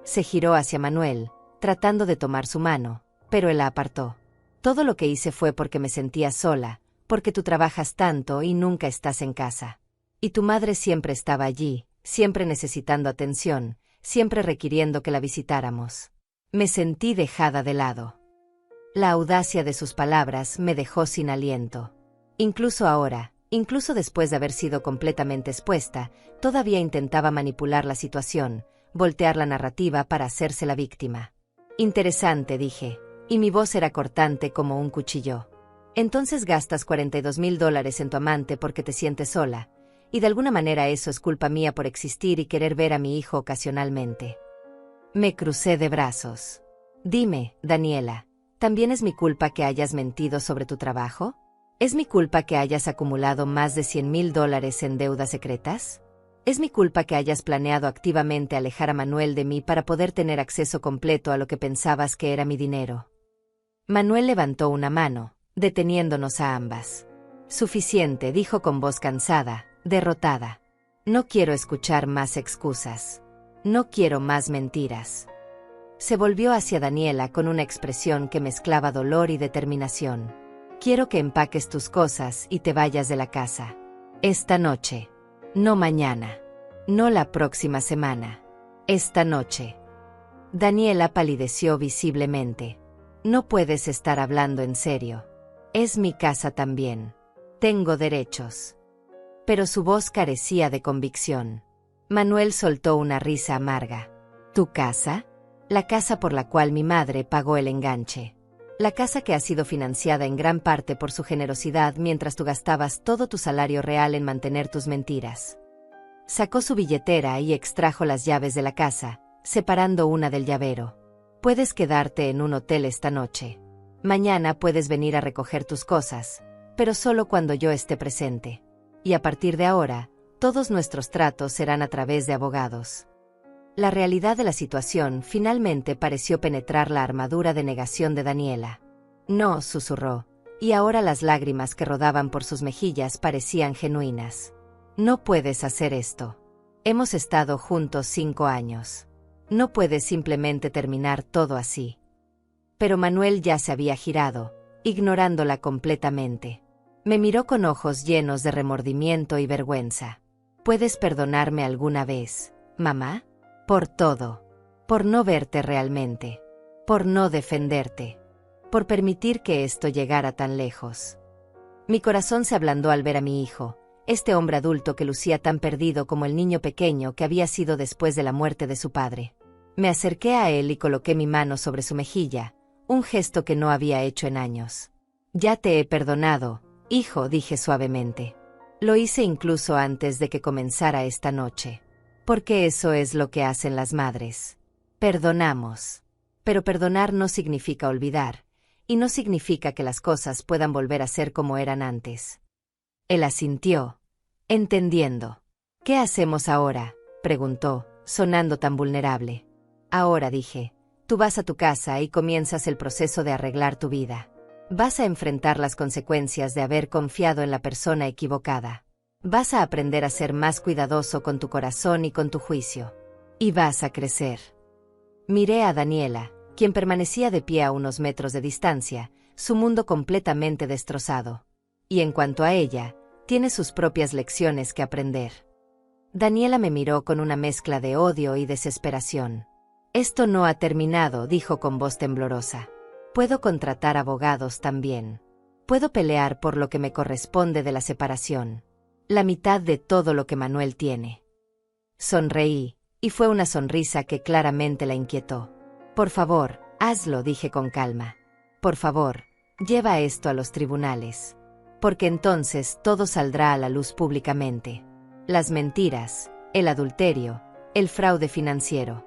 Se giró hacia Manuel, tratando de tomar su mano, pero él la apartó. Todo lo que hice fue porque me sentía sola, porque tú trabajas tanto y nunca estás en casa. Y tu madre siempre estaba allí, siempre necesitando atención, siempre requiriendo que la visitáramos. Me sentí dejada de lado. La audacia de sus palabras me dejó sin aliento. Incluso ahora, incluso después de haber sido completamente expuesta, todavía intentaba manipular la situación, voltear la narrativa para hacerse la víctima. Interesante, dije, y mi voz era cortante como un cuchillo. Entonces gastas $42,000 en tu amante porque te sientes sola, y de alguna manera eso es culpa mía por existir y querer ver a mi hijo ocasionalmente. Me crucé de brazos. Dime, Daniela, ¿también es mi culpa que hayas mentido sobre tu trabajo? ¿Es mi culpa que hayas acumulado más de $100,000 en deudas secretas? ¿Es mi culpa que hayas planeado activamente alejar a Manuel de mí para poder tener acceso completo a lo que pensabas que era mi dinero? Manuel levantó una mano, deteniéndonos a ambas. Suficiente, dijo con voz cansada, derrotada. No quiero escuchar más excusas. No quiero más mentiras. Se volvió hacia Daniela con una expresión que mezclaba dolor y determinación. Quiero que empaques tus cosas y te vayas de la casa. Esta noche. No mañana. No la próxima semana. Esta noche. Daniela palideció visiblemente. No puedes estar hablando en serio. Es mi casa también. Tengo derechos. Pero su voz carecía de convicción. Manuel soltó una risa amarga. ¿Tu casa? La casa por la cual mi madre pagó el enganche. La casa que ha sido financiada en gran parte por su generosidad mientras tú gastabas todo tu salario real en mantener tus mentiras. Sacó su billetera y extrajo las llaves de la casa, separando una del llavero. Puedes quedarte en un hotel esta noche. Mañana puedes venir a recoger tus cosas, pero solo cuando yo esté presente. Y a partir de ahora, todos nuestros tratos serán a través de abogados. La realidad de la situación finalmente pareció penetrar la armadura de negación de Daniela. No, susurró, y ahora las lágrimas que rodaban por sus mejillas parecían genuinas. No puedes hacer esto. Hemos estado juntos 5 años. No puedes simplemente terminar todo así. Pero Manuel ya se había girado, ignorándola completamente. Me miró con ojos llenos de remordimiento y vergüenza. ¿Puedes perdonarme alguna vez, mamá? Por todo. Por no verte realmente. Por no defenderte. Por permitir que esto llegara tan lejos. Mi corazón se ablandó al ver a mi hijo, este hombre adulto que lucía tan perdido como el niño pequeño que había sido después de la muerte de su padre. Me acerqué a él y coloqué mi mano sobre su mejilla, un gesto que no había hecho en años. Ya te he perdonado, hijo, dije suavemente. Lo hice incluso antes de que comenzara esta noche. Porque eso es lo que hacen las madres. Perdonamos. Pero perdonar no significa olvidar, y no significa que las cosas puedan volver a ser como eran antes. Él asintió, entendiendo. ¿Qué hacemos ahora?, preguntó, sonando tan vulnerable. Ahora, dije, tú vas a tu casa y comienzas el proceso de arreglar tu vida. Vas a enfrentar las consecuencias de haber confiado en la persona equivocada. Vas a aprender a ser más cuidadoso con tu corazón y con tu juicio. Y vas a crecer. Miré a Daniela, quien permanecía de pie a unos metros de distancia, su mundo completamente destrozado. Y en cuanto a ella, tiene sus propias lecciones que aprender. Daniela me miró con una mezcla de odio y desesperación. Esto no ha terminado, dijo con voz temblorosa. Puedo contratar abogados también. Puedo pelear por lo que me corresponde de la separación. La mitad de todo lo que Manuel tiene. Sonreí, y fue una sonrisa que claramente la inquietó. Por favor, hazlo, dije con calma. Por favor, lleva esto a los tribunales. Porque entonces todo saldrá a la luz públicamente. Las mentiras, el adulterio, el fraude financiero.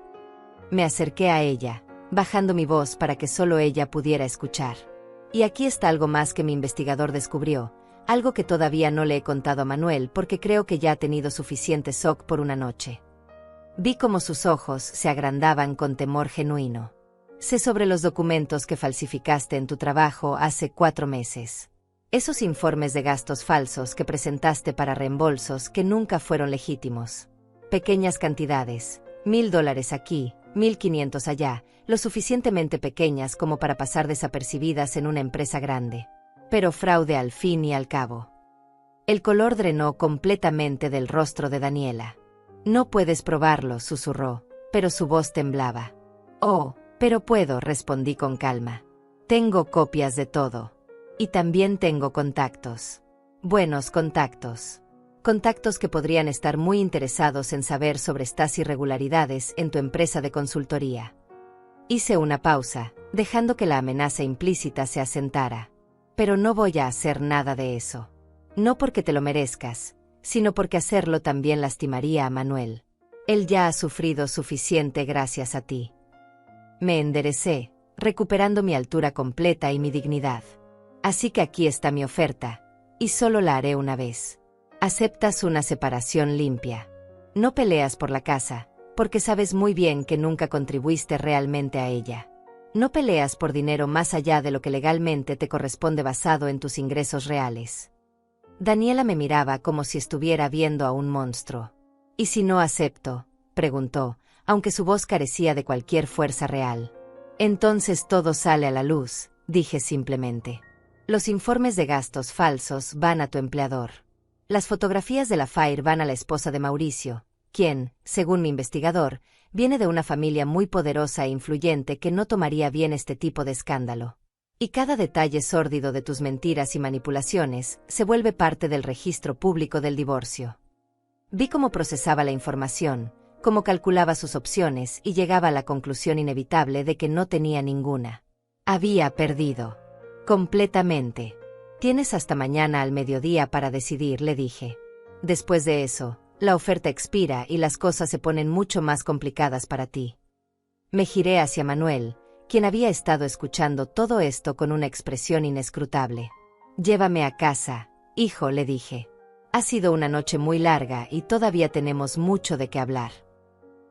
Me acerqué a ella, bajando mi voz para que solo ella pudiera escuchar. Y aquí está algo más que mi investigador descubrió. Algo que todavía no le he contado a Manuel porque creo que ya ha tenido suficiente shock por una noche. Vi cómo sus ojos se agrandaban con temor genuino. Sé sobre los documentos que falsificaste en tu trabajo hace 4 meses. Esos informes de gastos falsos que presentaste para reembolsos que nunca fueron legítimos. Pequeñas cantidades, $1,000 aquí, 1,500 allá, lo suficientemente pequeñas como para pasar desapercibidas en una empresa grande. Pero fraude al fin y al cabo. El color drenó completamente del rostro de Daniela. No puedes probarlo, susurró, pero su voz temblaba. Oh, pero puedo, respondí con calma. Tengo copias de todo. Y también tengo contactos. Buenos contactos. Contactos que podrían estar muy interesados en saber sobre estas irregularidades en tu empresa de consultoría. Hice una pausa, dejando que la amenaza implícita se asentara. Pero no voy a hacer nada de eso. No porque te lo merezcas, sino porque hacerlo también lastimaría a Manuel. Él ya ha sufrido suficiente gracias a ti. Me enderecé, recuperando mi altura completa y mi dignidad. Así que aquí está mi oferta, y solo la haré una vez. Aceptas una separación limpia. No peleas por la casa, porque sabes muy bien que nunca contribuiste realmente a ella. No peleas por dinero más allá de lo que legalmente te corresponde basado en tus ingresos reales. Daniela me miraba como si estuviera viendo a un monstruo. ¿Y si no acepto?, preguntó, aunque su voz carecía de cualquier fuerza real. Entonces todo sale a la luz, dije simplemente. Los informes de gastos falsos van a tu empleador. Las fotografías de la FAIR van a la esposa de Mauricio, quien, según mi investigador, viene de una familia muy poderosa e influyente que no tomaría bien este tipo de escándalo. Y cada detalle sórdido de tus mentiras y manipulaciones se vuelve parte del registro público del divorcio. Vi cómo procesaba la información, cómo calculaba sus opciones y llegaba a la conclusión inevitable de que no tenía ninguna. Había perdido. Completamente. Tienes hasta mañana al mediodía para decidir, le dije. Después de eso, la oferta expira y las cosas se ponen mucho más complicadas para ti. Me giré hacia Manuel, quien había estado escuchando todo esto con una expresión inescrutable. Llévame a casa, hijo, le dije. Ha sido una noche muy larga y todavía tenemos mucho de qué hablar.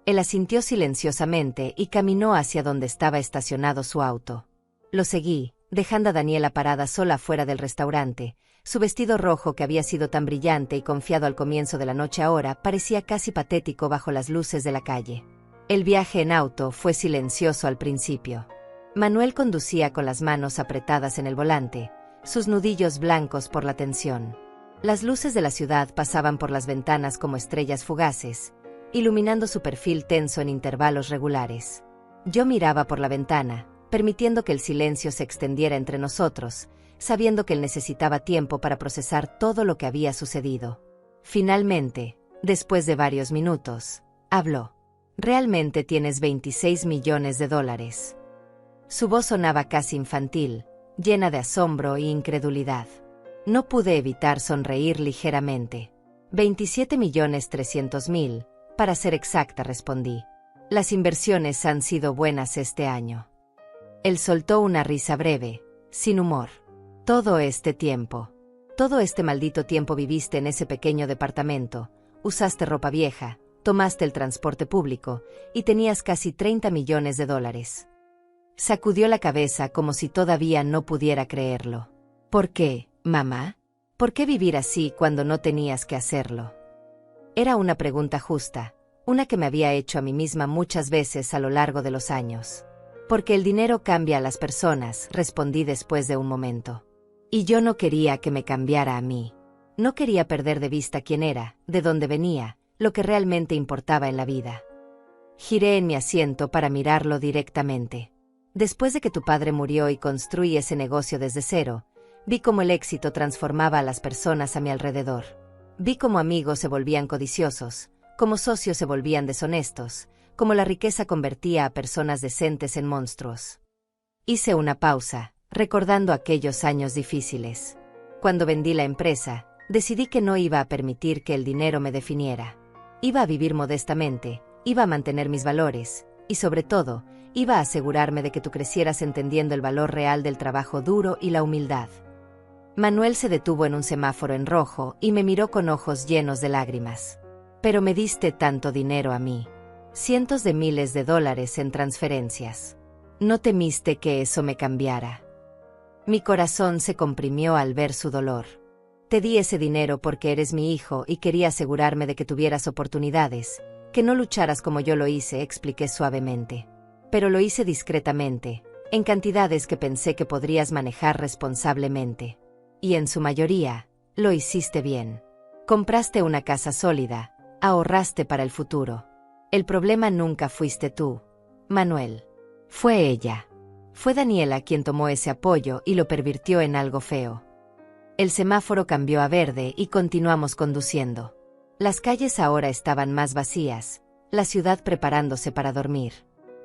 Él asintió silenciosamente y caminó hacia donde estaba estacionado su auto. Lo seguí, dejando a Daniela parada sola fuera del restaurante. Su vestido rojo, que había sido tan brillante y confiado al comienzo de la noche, ahora parecía casi patético bajo las luces de la calle. El viaje en auto fue silencioso al principio. Manuel conducía con las manos apretadas en el volante, sus nudillos blancos por la tensión. Las luces de la ciudad pasaban por las ventanas como estrellas fugaces, iluminando su perfil tenso en intervalos regulares. Yo miraba por la ventana, permitiendo que el silencio se extendiera entre nosotros, sabiendo que él necesitaba tiempo para procesar todo lo que había sucedido. Finalmente, después de varios minutos, habló. «Realmente tienes 26 millones de dólares». Su voz sonaba casi infantil, llena de asombro e incredulidad. No pude evitar sonreír ligeramente. 27.300.000, para ser exacta, respondí. Las inversiones han sido buenas este año. Él soltó una risa breve, sin humor. Todo este maldito tiempo viviste en ese pequeño departamento, usaste ropa vieja, tomaste el transporte público, y tenías casi 30 millones de dólares. Sacudió la cabeza como si todavía no pudiera creerlo. ¿Por qué, mamá? ¿Por qué vivir así cuando no tenías que hacerlo? Era una pregunta justa, una que me había hecho a mí misma muchas veces a lo largo de los años. Porque el dinero cambia a las personas, respondí después de un momento. Y yo no quería que me cambiara a mí. No quería perder de vista quién era, de dónde venía, lo que realmente importaba en la vida. Giré en mi asiento para mirarlo directamente. Después de que tu padre murió y construí ese negocio desde cero, vi cómo el éxito transformaba a las personas a mi alrededor. Vi cómo amigos se volvían codiciosos, cómo socios se volvían deshonestos, cómo la riqueza convertía a personas decentes en monstruos. Hice una pausa, recordando aquellos años difíciles. Cuando vendí la empresa, decidí que no iba a permitir que el dinero me definiera. Iba a vivir modestamente, iba a mantener mis valores, y sobre todo, iba a asegurarme de que tú crecieras entendiendo el valor real del trabajo duro y la humildad. Manuel se detuvo en un semáforo en rojo y me miró con ojos llenos de lágrimas. Pero me diste tanto dinero a mí. Cientos de miles de dólares en transferencias. ¿No temiste que eso me cambiara? Mi corazón se comprimió al ver su dolor. Te di ese dinero porque eres mi hijo y quería asegurarme de que tuvieras oportunidades, que no lucharas como yo lo hice, expliqué suavemente. Pero lo hice discretamente, en cantidades que pensé que podrías manejar responsablemente. Y en su mayoría, lo hiciste bien. Compraste una casa sólida, ahorraste para el futuro. El problema nunca fuiste tú, Manuel. Fue ella. Fue Daniela quien tomó ese apoyo y lo pervirtió en algo feo. El semáforo cambió a verde y continuamos conduciendo. Las calles ahora estaban más vacías, la ciudad preparándose para dormir.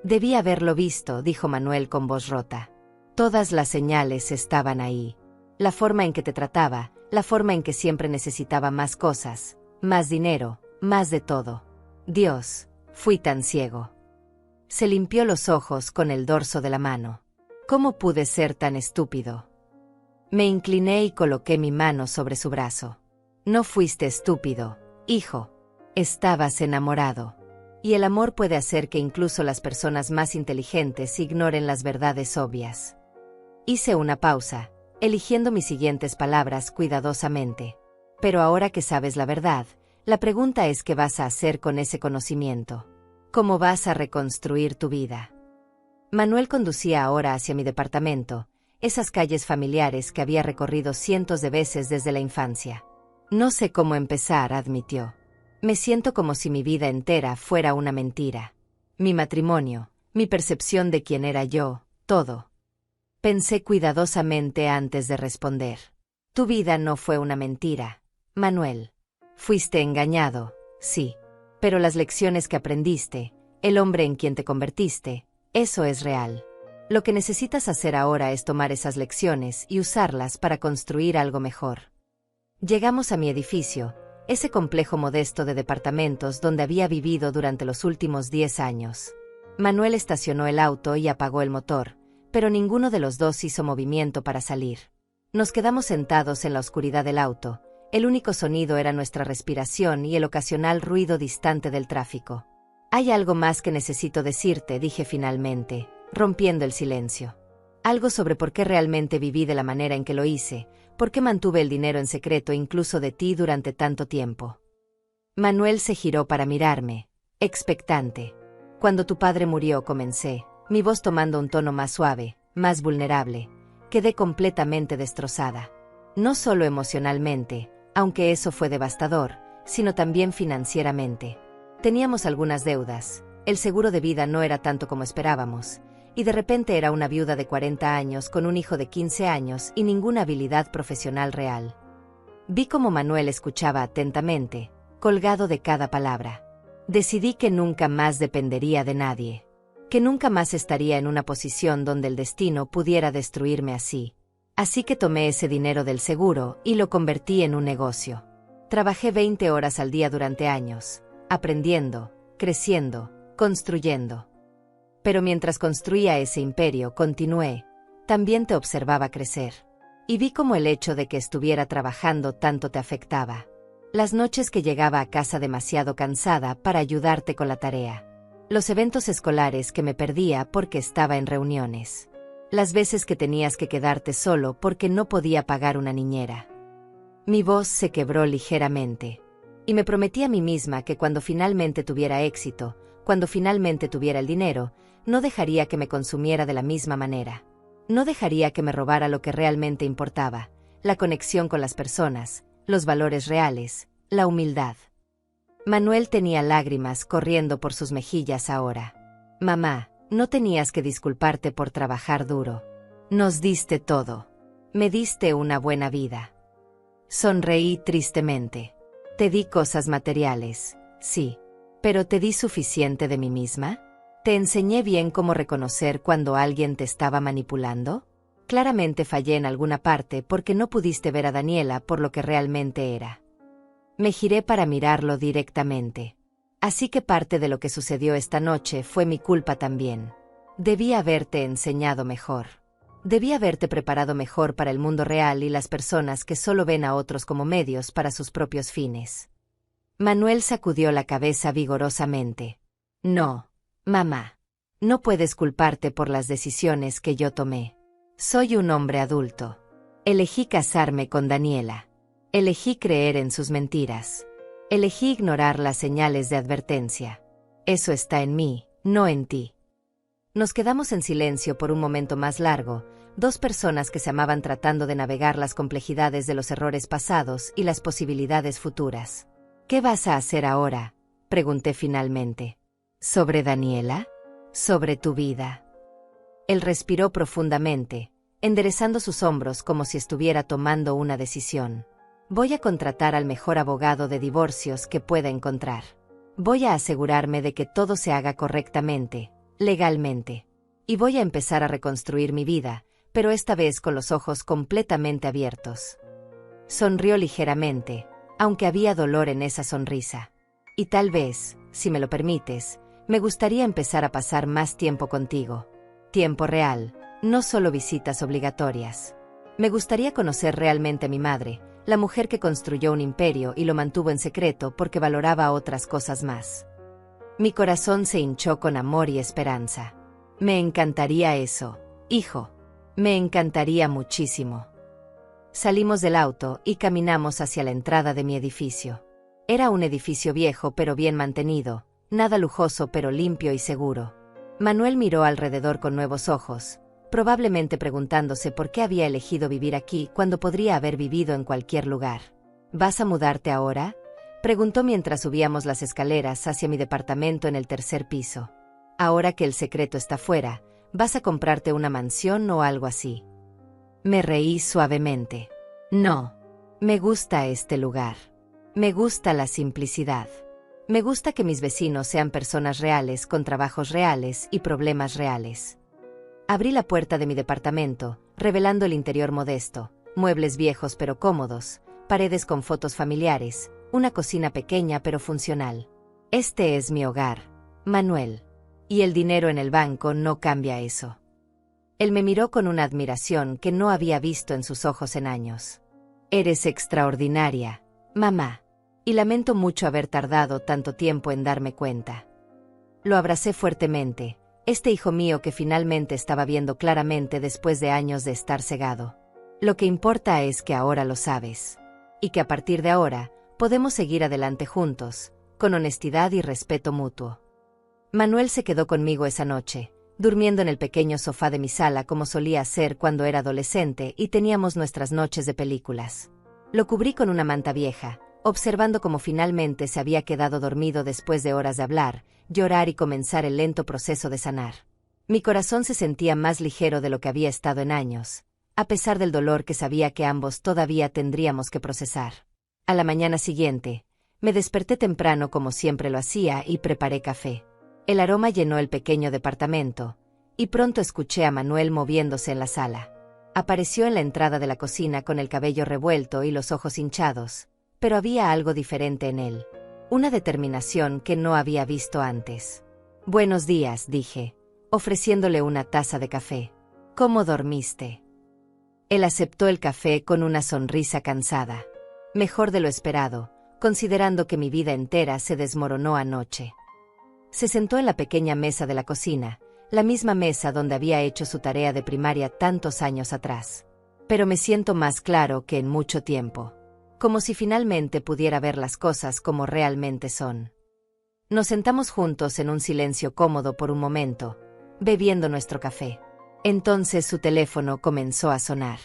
Debí haberlo visto, dijo Manuel con voz rota. Todas las señales estaban ahí. La forma en que te trataba, la forma en que siempre necesitaba más cosas, más dinero, más de todo. Dios, fui tan ciego. Se limpió los ojos con el dorso de la mano. ¿Cómo pude ser tan estúpido? Me incliné y coloqué mi mano sobre su brazo. No fuiste estúpido, hijo. Estabas enamorado. Y el amor puede hacer que incluso las personas más inteligentes ignoren las verdades obvias. Hice una pausa, eligiendo mis siguientes palabras cuidadosamente. Pero ahora que sabes la verdad, la pregunta es ¿qué vas a hacer con ese conocimiento? ¿Cómo vas a reconstruir tu vida? Manuel conducía ahora hacia mi departamento, esas calles familiares que había recorrido cientos de veces desde la infancia. No sé cómo empezar, admitió. Me siento como si mi vida entera fuera una mentira. Mi matrimonio, mi percepción de quién era yo, todo. Pensé cuidadosamente antes de responder. Tu vida no fue una mentira, Manuel. Fuiste engañado, sí. Pero las lecciones que aprendiste, el hombre en quien te convertiste, eso es real. Lo que necesitas hacer ahora es tomar esas lecciones y usarlas para construir algo mejor. Llegamos a mi edificio, ese complejo modesto de departamentos donde había vivido durante los últimos 10 años. Manuel estacionó el auto y apagó el motor, pero ninguno de los dos hizo movimiento para salir. Nos quedamos sentados en la oscuridad del auto. El único sonido era nuestra respiración y el ocasional ruido distante del tráfico. Hay algo más que necesito decirte, dije finalmente, rompiendo el silencio. Algo sobre por qué realmente viví de la manera en que lo hice, por qué mantuve el dinero en secreto incluso de ti durante tanto tiempo. Manuel se giró para mirarme, expectante. Cuando tu padre murió, comencé, mi voz tomando un tono más suave, más vulnerable. Quedé completamente destrozada. No solo emocionalmente, aunque eso fue devastador, sino también financieramente. Teníamos algunas deudas, el seguro de vida no era tanto como esperábamos, y de repente era una viuda de 40 años con un hijo de 15 años y ninguna habilidad profesional real. Vi cómo Manuel escuchaba atentamente, colgado de cada palabra. Decidí que nunca más dependería de nadie, que nunca más estaría en una posición donde el destino pudiera destruirme así. Así que tomé ese dinero del seguro y lo convertí en un negocio. Trabajé 20 horas al día durante años, aprendiendo, creciendo, construyendo. Pero mientras construía ese imperio, continué, también te observaba crecer. Y vi cómo el hecho de que estuviera trabajando tanto te afectaba. Las noches que llegaba a casa demasiado cansada para ayudarte con la tarea. Los eventos escolares que me perdía porque estaba en reuniones. Las veces que tenías que quedarte solo porque no podía pagar una niñera. Mi voz se quebró ligeramente. Y me prometí a mí misma que cuando finalmente tuviera éxito, cuando finalmente tuviera el dinero, no dejaría que me consumiera de la misma manera. No dejaría que me robara lo que realmente importaba, la conexión con las personas, los valores reales, la humildad. Manuel tenía lágrimas corriendo por sus mejillas ahora. Mamá, no tenías que disculparte por trabajar duro. Nos diste todo. Me diste una buena vida. Sonreí tristemente. Te di cosas materiales, sí. ¿Pero te di suficiente de mí misma? ¿Te enseñé bien cómo reconocer cuando alguien te estaba manipulando? Claramente fallé en alguna parte porque no pudiste ver a Daniela por lo que realmente era. Me giré para mirarlo directamente. Así que parte de lo que sucedió esta noche fue mi culpa también. Debí haberte enseñado mejor. Debí haberte preparado mejor para el mundo real y las personas que solo ven a otros como medios para sus propios fines. Manuel sacudió la cabeza vigorosamente. No, mamá. No puedes culparte por las decisiones que yo tomé. Soy un hombre adulto. Elegí casarme con Daniela. Elegí creer en sus mentiras. Elegí ignorar las señales de advertencia. Eso está en mí, no en ti. Nos quedamos en silencio por un momento más largo, dos personas que se amaban tratando de navegar las complejidades de los errores pasados y las posibilidades futuras. ¿Qué vas a hacer ahora?, pregunté finalmente. ¿Sobre Daniela? ¿Sobre tu vida? Él respiró profundamente, enderezando sus hombros como si estuviera tomando una decisión. Voy a contratar al mejor abogado de divorcios que pueda encontrar. Voy a asegurarme de que todo se haga correctamente, legalmente. Y voy a empezar a reconstruir mi vida, pero esta vez con los ojos completamente abiertos. Sonrió ligeramente, aunque había dolor en esa sonrisa. Y tal vez, si me lo permites, me gustaría empezar a pasar más tiempo contigo. Tiempo real, no solo visitas obligatorias. Me gustaría conocer realmente a mi madre, la mujer que construyó un imperio y lo mantuvo en secreto porque valoraba otras cosas más. Mi corazón se hinchó con amor y esperanza. Me encantaría eso, hijo. Me encantaría muchísimo. Salimos del auto y caminamos hacia la entrada de mi edificio. Era un edificio viejo pero bien mantenido, nada lujoso pero limpio y seguro. Manuel miró alrededor con nuevos ojos, probablemente preguntándose por qué había elegido vivir aquí cuando podría haber vivido en cualquier lugar. ¿Vas a mudarte ahora?, preguntó mientras subíamos las escaleras hacia mi departamento en el tercer piso. Ahora que el secreto está fuera, ¿vas a comprarte una mansión o algo así? Me reí suavemente. No. Me gusta este lugar. Me gusta la simplicidad. Me gusta que mis vecinos sean personas reales con trabajos reales y problemas reales. Abrí la puerta de mi departamento, revelando el interior modesto, muebles viejos pero cómodos, paredes con fotos familiares, una cocina pequeña pero funcional. Este es mi hogar, Manuel. Y el dinero en el banco no cambia eso. Él me miró con una admiración que no había visto en sus ojos en años. Eres extraordinaria, mamá. Y lamento mucho haber tardado tanto tiempo en darme cuenta. Lo abracé fuertemente, este hijo mío que finalmente estaba viendo claramente después de años de estar cegado. Lo que importa es que ahora lo sabes. Y que a partir de ahora, podemos seguir adelante juntos, con honestidad y respeto mutuo. Manuel se quedó conmigo esa noche, durmiendo en el pequeño sofá de mi sala como solía hacer cuando era adolescente y teníamos nuestras noches de películas. Lo cubrí con una manta vieja, observando cómo finalmente se había quedado dormido después de horas de hablar, llorar y comenzar el lento proceso de sanar. Mi corazón se sentía más ligero de lo que había estado en años, a pesar del dolor que sabía que ambos todavía tendríamos que procesar. A la mañana siguiente, me desperté temprano como siempre lo hacía y preparé café. El aroma llenó el pequeño departamento, y pronto escuché a Manuel moviéndose en la sala. Apareció en la entrada de la cocina con el cabello revuelto y los ojos hinchados, pero había algo diferente en él, una determinación que no había visto antes. Buenos días, dije, ofreciéndole una taza de café. ¿Cómo dormiste? Él aceptó el café con una sonrisa cansada. Mejor de lo esperado, considerando que mi vida entera se desmoronó anoche. Se sentó en la pequeña mesa de la cocina, la misma mesa donde había hecho su tarea de primaria tantos años atrás. Pero me siento más claro que en mucho tiempo. Como si finalmente pudiera ver las cosas como realmente son. Nos sentamos juntos en un silencio cómodo por un momento, bebiendo nuestro café. Entonces su teléfono comenzó a sonar.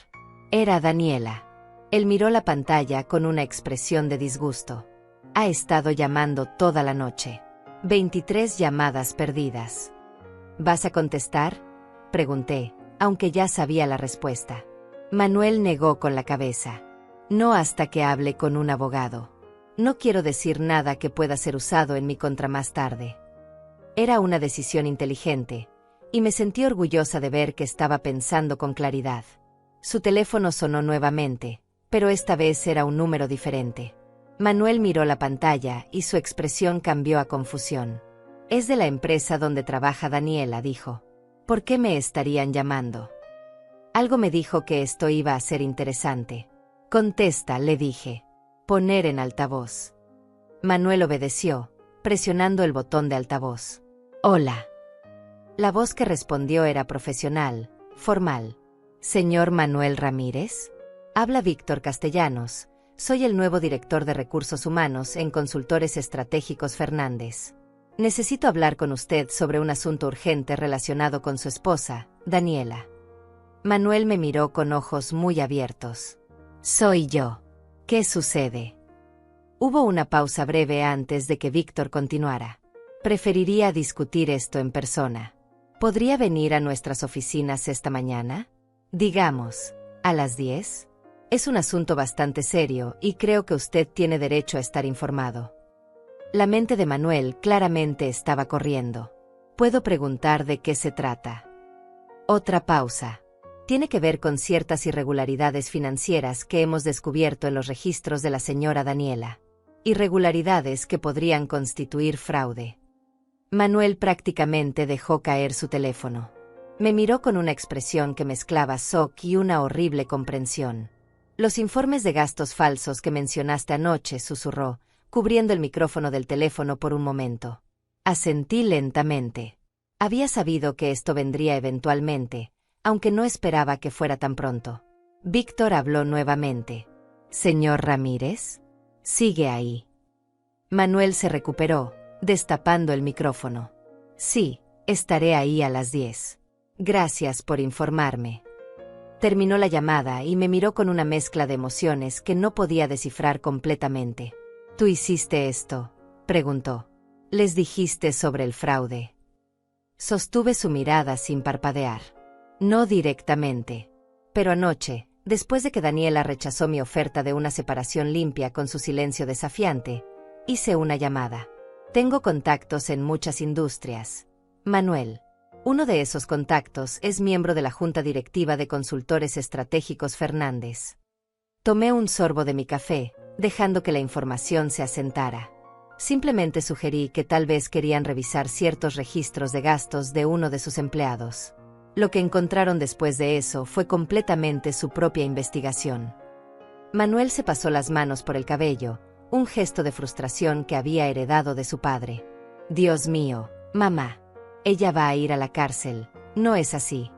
Era Daniela. Él miró la pantalla con una expresión de disgusto. Ha estado llamando toda la noche. 23 llamadas perdidas. ¿Vas a contestar?, pregunté, aunque ya sabía la respuesta. Manuel negó con la cabeza. No hasta que hable con un abogado. No quiero decir nada que pueda ser usado en mi contra más tarde. Era una decisión inteligente, y me sentí orgullosa de ver que estaba pensando con claridad. Su teléfono sonó nuevamente, pero esta vez era un número diferente. Manuel miró la pantalla y su expresión cambió a confusión. Es de la empresa donde trabaja Daniela, dijo. ¿Por qué me estarían llamando? Algo me dijo que esto iba a ser interesante. Contesta, le dije. Poner en altavoz. Manuel obedeció, presionando el botón de altavoz. Hola. La voz que respondió era profesional, formal. ¿Señor Manuel Ramírez? Habla Víctor Castellanos. Soy el nuevo director de Recursos Humanos en Consultores Estratégicos Fernández. Necesito hablar con usted sobre un asunto urgente relacionado con su esposa, Daniela. Manuel me miró con ojos muy abiertos. Soy yo. ¿Qué sucede? Hubo una pausa breve antes de que Víctor continuara. Preferiría discutir esto en persona. ¿Podría venir a nuestras oficinas esta mañana? Digamos, ¿a las 10? Es un asunto bastante serio y creo que usted tiene derecho a estar informado. La mente de Manuel claramente estaba corriendo. ¿Puedo preguntar de qué se trata? Otra pausa. Tiene que ver con ciertas irregularidades financieras que hemos descubierto en los registros de la señora Daniela. Irregularidades que podrían constituir fraude. Manuel prácticamente dejó caer su teléfono. Me miró con una expresión que mezclaba shock y una horrible comprensión. Los informes de gastos falsos que mencionaste anoche, susurró, cubriendo el micrófono del teléfono por un momento. Asentí lentamente. Había sabido que esto vendría eventualmente, aunque no esperaba que fuera tan pronto. Víctor habló nuevamente. «¿Señor Ramírez? Sigue ahí». Manuel se recuperó, destapando el micrófono. «Sí, estaré ahí a las 10. Gracias por informarme». Terminó la llamada y me miró con una mezcla de emociones que no podía descifrar completamente. «¿Tú hiciste esto?», preguntó. «¿Les dijiste sobre el fraude?». Sostuve su mirada sin parpadear. «No directamente. Pero anoche, después de que Daniela rechazó mi oferta de una separación limpia con su silencio desafiante, hice una llamada. Tengo contactos en muchas industrias. Manuel. Uno de esos contactos es miembro de la Junta Directiva de Consultores Estratégicos Fernández». Tomé un sorbo de mi café, dejando que la información se asentara. Simplemente sugerí que tal vez querían revisar ciertos registros de gastos de uno de sus empleados. Lo que encontraron después de eso fue completamente su propia investigación. Manuel se pasó las manos por el cabello, un gesto de frustración que había heredado de su padre. «Dios mío, mamá. Ella va a ir a la cárcel, ¿no es así?».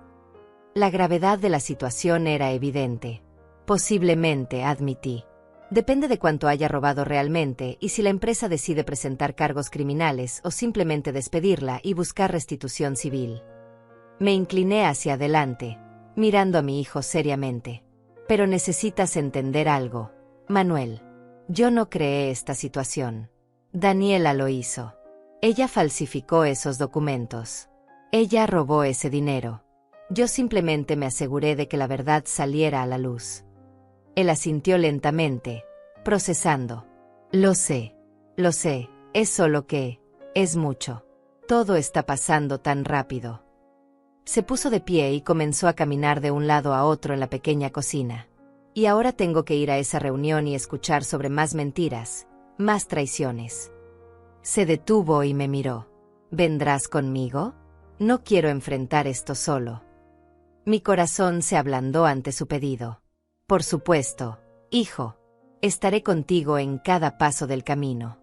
La gravedad de la situación era evidente. «Posiblemente», admití. «Depende de cuánto haya robado realmente y si la empresa decide presentar cargos criminales o simplemente despedirla y buscar restitución civil». Me incliné hacia adelante, mirando a mi hijo seriamente. «Pero necesitas entender algo, Manuel. Yo no creé esta situación. Daniela lo hizo. Ella falsificó esos documentos. Ella robó ese dinero. Yo simplemente me aseguré de que la verdad saliera a la luz». Él asintió lentamente, procesando. Lo sé, es solo que, es mucho. Todo está pasando tan rápido». Se puso de pie y comenzó a caminar de un lado a otro en la pequeña cocina. «Y ahora tengo que ir a esa reunión y escuchar sobre más mentiras, más traiciones». Se detuvo y me miró. «¿Vendrás conmigo? No quiero enfrentar esto solo». Mi corazón se ablandó ante su pedido. «Por supuesto, hijo. Estaré contigo en cada paso del camino».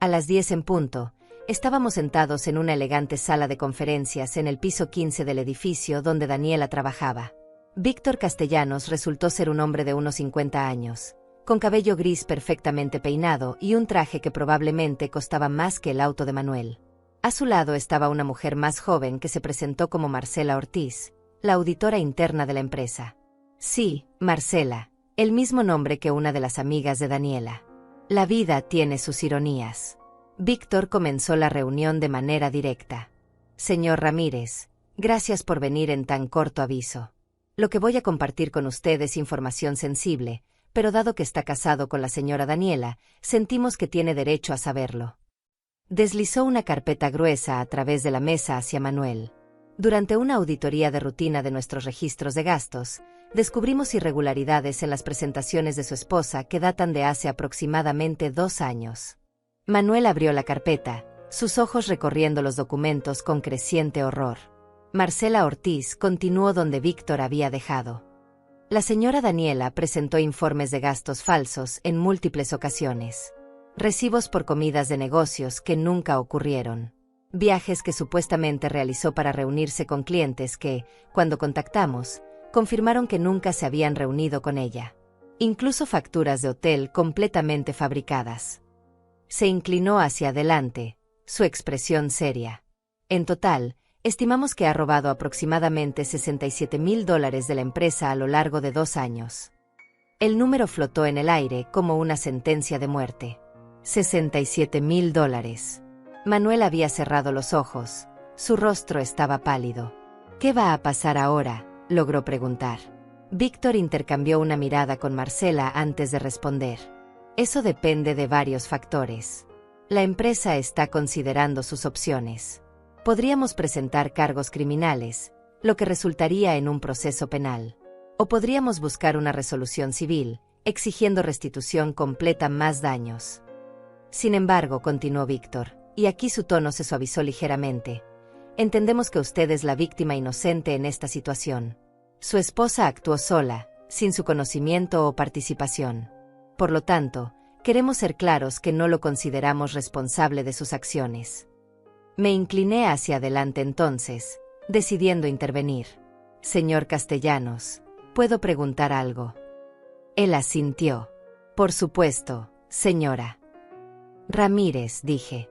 A las 10 en punto, estábamos sentados en una elegante sala de conferencias en el piso 15 del edificio donde Daniela trabajaba. Víctor Castellanos resultó ser un hombre de unos 50 años, con cabello gris perfectamente peinado y un traje que probablemente costaba más que el auto de Manuel. A su lado estaba una mujer más joven que se presentó como Marcela Ortiz, la auditora interna de la empresa. Sí, Marcela, el mismo nombre que una de las amigas de Daniela. La vida tiene sus ironías. Víctor comenzó la reunión de manera directa. «Señor Ramírez, gracias por venir en tan corto aviso. Lo que voy a compartir con usted es información sensible, pero dado que está casado con la señora Daniela, sentimos que tiene derecho a saberlo». Deslizó una carpeta gruesa a través de la mesa hacia Manuel. «Durante una auditoría de rutina de nuestros registros de gastos, descubrimos irregularidades en las presentaciones de su esposa que datan de hace aproximadamente 2 años». Manuel abrió la carpeta, sus ojos recorriendo los documentos con creciente horror. Marcela Ortiz continuó donde Víctor había dejado. La señora Daniela presentó informes de gastos falsos en múltiples ocasiones. Recibos por comidas de negocios que nunca ocurrieron. Viajes que supuestamente realizó para reunirse con clientes que, cuando contactamos, confirmaron que nunca se habían reunido con ella. Incluso facturas de hotel completamente fabricadas. Se inclinó hacia adelante, su expresión seria. «En total, estimamos que ha robado aproximadamente $67,000 de la empresa a lo largo de 2 años». El número flotó en el aire como una sentencia de muerte. $67,000. Manuel había cerrado los ojos, su rostro estaba pálido. «¿Qué va a pasar ahora?», logró preguntar. Víctor intercambió una mirada con Marcela antes de responder. Eso depende de varios factores. La empresa está considerando sus opciones. Podríamos presentar cargos criminales, lo que resultaría en un proceso penal. O podríamos buscar una resolución civil, exigiendo restitución completa más daños. Sin embargo, continuó Víctor, y aquí su tono se suavizó ligeramente. Entendemos que usted es la víctima inocente en esta situación. Su esposa actuó sola, sin su conocimiento o participación. Por lo tanto, queremos ser claros que no lo consideramos responsable de sus acciones. Me incliné hacia adelante entonces, decidiendo intervenir. Señor Castellanos, ¿puedo preguntar algo? Él asintió. Por supuesto, señora. Ramírez, dije.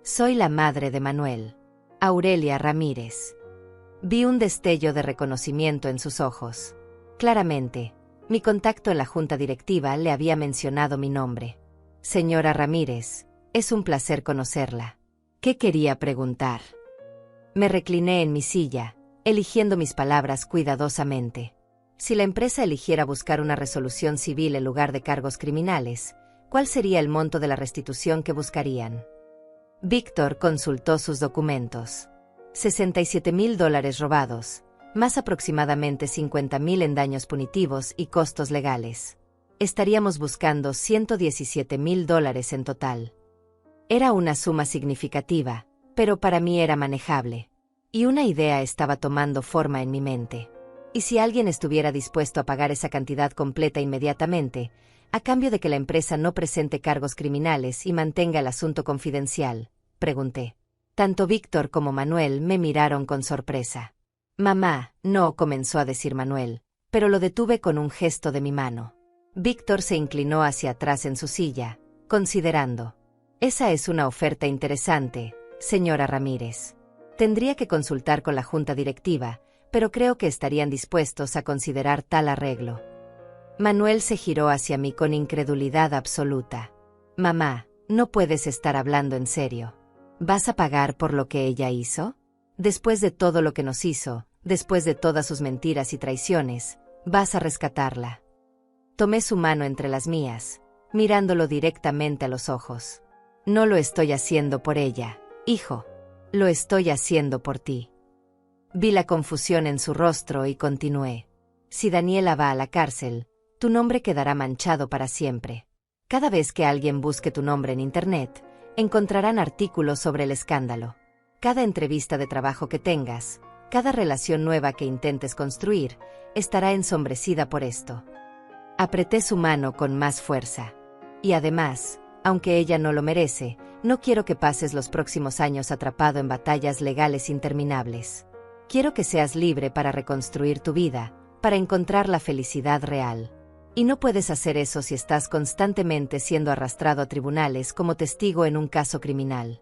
Soy la madre de Manuel. Aurelia Ramírez. Vi un destello de reconocimiento en sus ojos. Claramente, mi contacto en la junta directiva le había mencionado mi nombre. Señora Ramírez, es un placer conocerla. ¿Qué quería preguntar? Me recliné en mi silla, eligiendo mis palabras cuidadosamente. Si la empresa eligiera buscar una resolución civil en lugar de cargos criminales, ¿cuál sería el monto de la restitución que buscarían? Víctor consultó sus documentos. $67,000 robados, más aproximadamente $50,000 en daños punitivos y costos legales. Estaríamos buscando $117,000 en total. Era una suma significativa, pero para mí era manejable. Y una idea estaba tomando forma en mi mente. ¿Y si alguien estuviera dispuesto a pagar esa cantidad completa inmediatamente, a cambio de que la empresa no presente cargos criminales y mantenga el asunto confidencial? Pregunté. Tanto Víctor como Manuel me miraron con sorpresa. Mamá, no, comenzó a decir Manuel, pero lo detuve con un gesto de mi mano. Víctor se inclinó hacia atrás en su silla, considerando. Esa es una oferta interesante, señora Ramírez. Tendría que consultar con la junta directiva, pero creo que estarían dispuestos a considerar tal arreglo. Manuel se giró hacia mí con incredulidad absoluta. Mamá, no puedes estar hablando en serio. ¿Vas a pagar por lo que ella hizo? Después de todo lo que nos hizo, después de todas sus mentiras y traiciones, vas a rescatarla. Tomé su mano entre las mías, mirándolo directamente a los ojos. No lo estoy haciendo por ella, hijo. Lo estoy haciendo por ti. Vi la confusión en su rostro y continué. Si Daniela va a la cárcel, tu nombre quedará manchado para siempre. Cada vez que alguien busque tu nombre en Internet, encontrarán artículos sobre el escándalo. Cada entrevista de trabajo que tengas, cada relación nueva que intentes construir, estará ensombrecida por esto. Apreté su mano con más fuerza. Y además, aunque ella no lo merece, no quiero que pases los próximos años atrapado en batallas legales interminables. Quiero que seas libre para reconstruir tu vida, para encontrar la felicidad real. Y no puedes hacer eso si estás constantemente siendo arrastrado a tribunales como testigo en un caso criminal.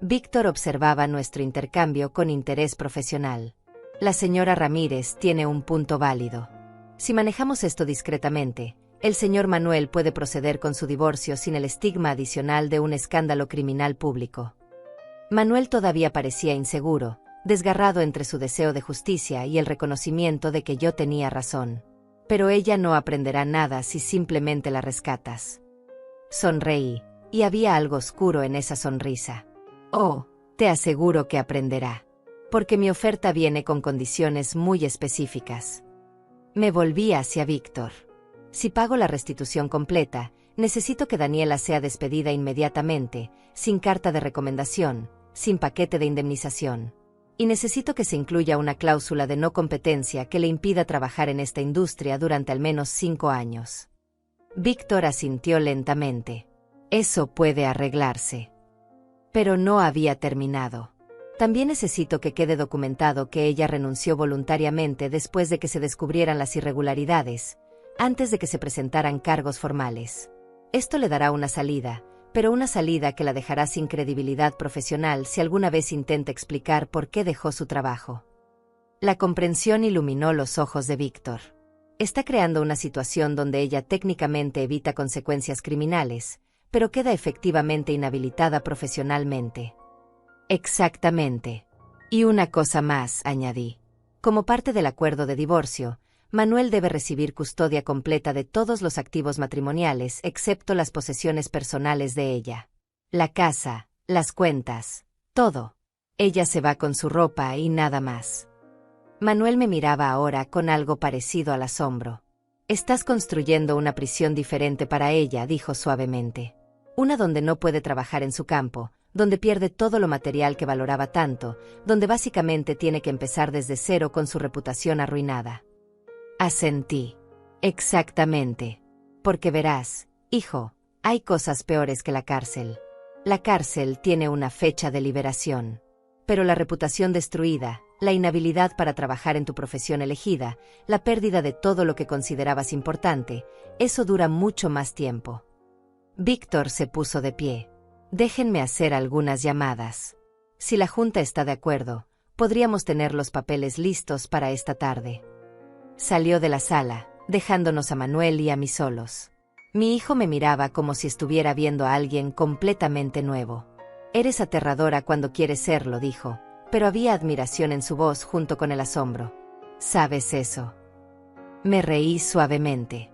Víctor observaba nuestro intercambio con interés profesional. La señora Ramírez tiene un punto válido. Si manejamos esto discretamente, el señor Manuel puede proceder con su divorcio sin el estigma adicional de un escándalo criminal público. Manuel todavía parecía inseguro, desgarrado entre su deseo de justicia y el reconocimiento de que yo tenía razón. Pero ella no aprenderá nada si simplemente la rescatas. Sonreí, y había algo oscuro en esa sonrisa. Oh, te aseguro que aprenderá. Porque mi oferta viene con condiciones muy específicas. Me volví hacia Víctor. Si pago la restitución completa, necesito que Daniela sea despedida inmediatamente, sin carta de recomendación, sin paquete de indemnización. Y necesito que se incluya una cláusula de no competencia que le impida trabajar en esta industria durante al menos 5 años. Víctor asintió lentamente. Eso puede arreglarse. Pero no había terminado. También necesito que quede documentado que ella renunció voluntariamente después de que se descubrieran las irregularidades, antes de que se presentaran cargos formales. Esto le dará una salida, pero una salida que la dejará sin credibilidad profesional si alguna vez intenta explicar por qué dejó su trabajo. La comprensión iluminó los ojos de Víctor. Está creando una situación donde ella técnicamente evita consecuencias criminales, pero queda efectivamente inhabilitada profesionalmente. Exactamente. Y una cosa más, añadí. Como parte del acuerdo de divorcio, Manuel debe recibir custodia completa de todos los activos matrimoniales excepto las posesiones personales de ella. La casa, las cuentas, todo. Ella se va con su ropa y nada más. Manuel me miraba ahora con algo parecido al asombro. Estás construyendo una prisión diferente para ella, dijo suavemente. Una donde no puede trabajar en su campo, donde pierde todo lo material que valoraba tanto, donde básicamente tiene que empezar desde cero con su reputación arruinada. Asentí. Exactamente. Porque verás, hijo, hay cosas peores que la cárcel. La cárcel tiene una fecha de liberación. Pero la reputación destruida, la inhabilidad para trabajar en tu profesión elegida, la pérdida de todo lo que considerabas importante, eso dura mucho más tiempo. Víctor se puso de pie. Déjenme hacer algunas llamadas. Si la Junta está de acuerdo, podríamos tener los papeles listos para esta tarde. Salió de la sala, dejándonos a Manuel y a mí solos. Mi hijo me miraba como si estuviera viendo a alguien completamente nuevo. Eres aterradora cuando quieres serlo, dijo, pero había admiración en su voz junto con el asombro. ¿Sabes eso? Me reí suavemente.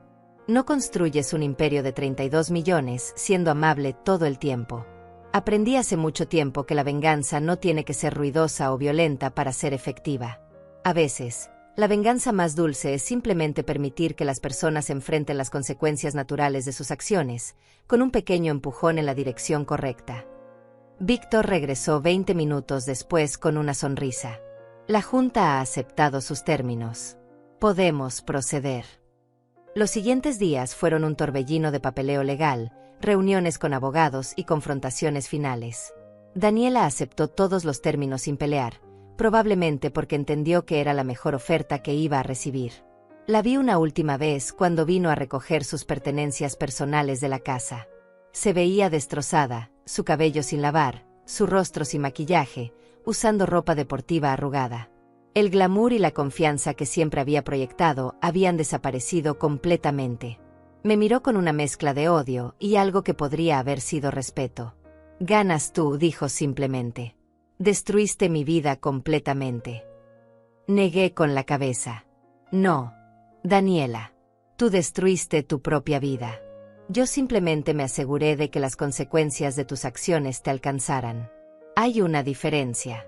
No construyes un imperio de 32 millones siendo amable todo el tiempo. Aprendí hace mucho tiempo que la venganza no tiene que ser ruidosa o violenta para ser efectiva. A veces, la venganza más dulce es simplemente permitir que las personas enfrenten las consecuencias naturales de sus acciones, con un pequeño empujón en la dirección correcta. Víctor regresó 20 minutos después con una sonrisa. La Junta ha aceptado sus términos. Podemos proceder. Los siguientes días fueron un torbellino de papeleo legal, reuniones con abogados y confrontaciones finales. Daniela aceptó todos los términos sin pelear, probablemente porque entendió que era la mejor oferta que iba a recibir. La vi una última vez cuando vino a recoger sus pertenencias personales de la casa. Se veía destrozada, su cabello sin lavar, su rostro sin maquillaje, usando ropa deportiva arrugada. El glamour y la confianza que siempre había proyectado habían desaparecido completamente. Me miró con una mezcla de odio y algo que podría haber sido respeto. Ganas tú, dijo simplemente. Destruiste mi vida completamente. Negué con la cabeza. No, Daniela. Tú destruiste tu propia vida. Yo simplemente me aseguré de que las consecuencias de tus acciones te alcanzaran. Hay una diferencia.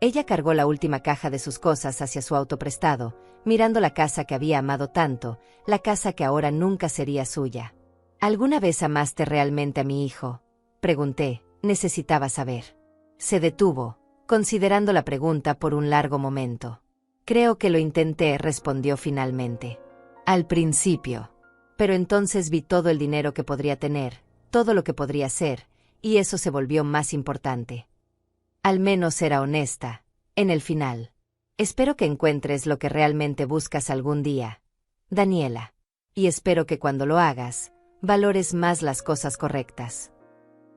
Ella cargó la última caja de sus cosas hacia su auto prestado, mirando la casa que había amado tanto, la casa que ahora nunca sería suya. ¿Alguna vez amaste realmente a mi hijo? Pregunté, necesitaba saber. Se detuvo, considerando la pregunta por un largo momento. Creo que lo intenté, respondió finalmente. Al principio. Pero entonces vi todo el dinero que podría tener, todo lo que podría ser, y eso se volvió más importante. Al menos era honesta, en el final. Espero que encuentres lo que realmente buscas algún día, Daniela. Y espero que cuando lo hagas, valores más las cosas correctas.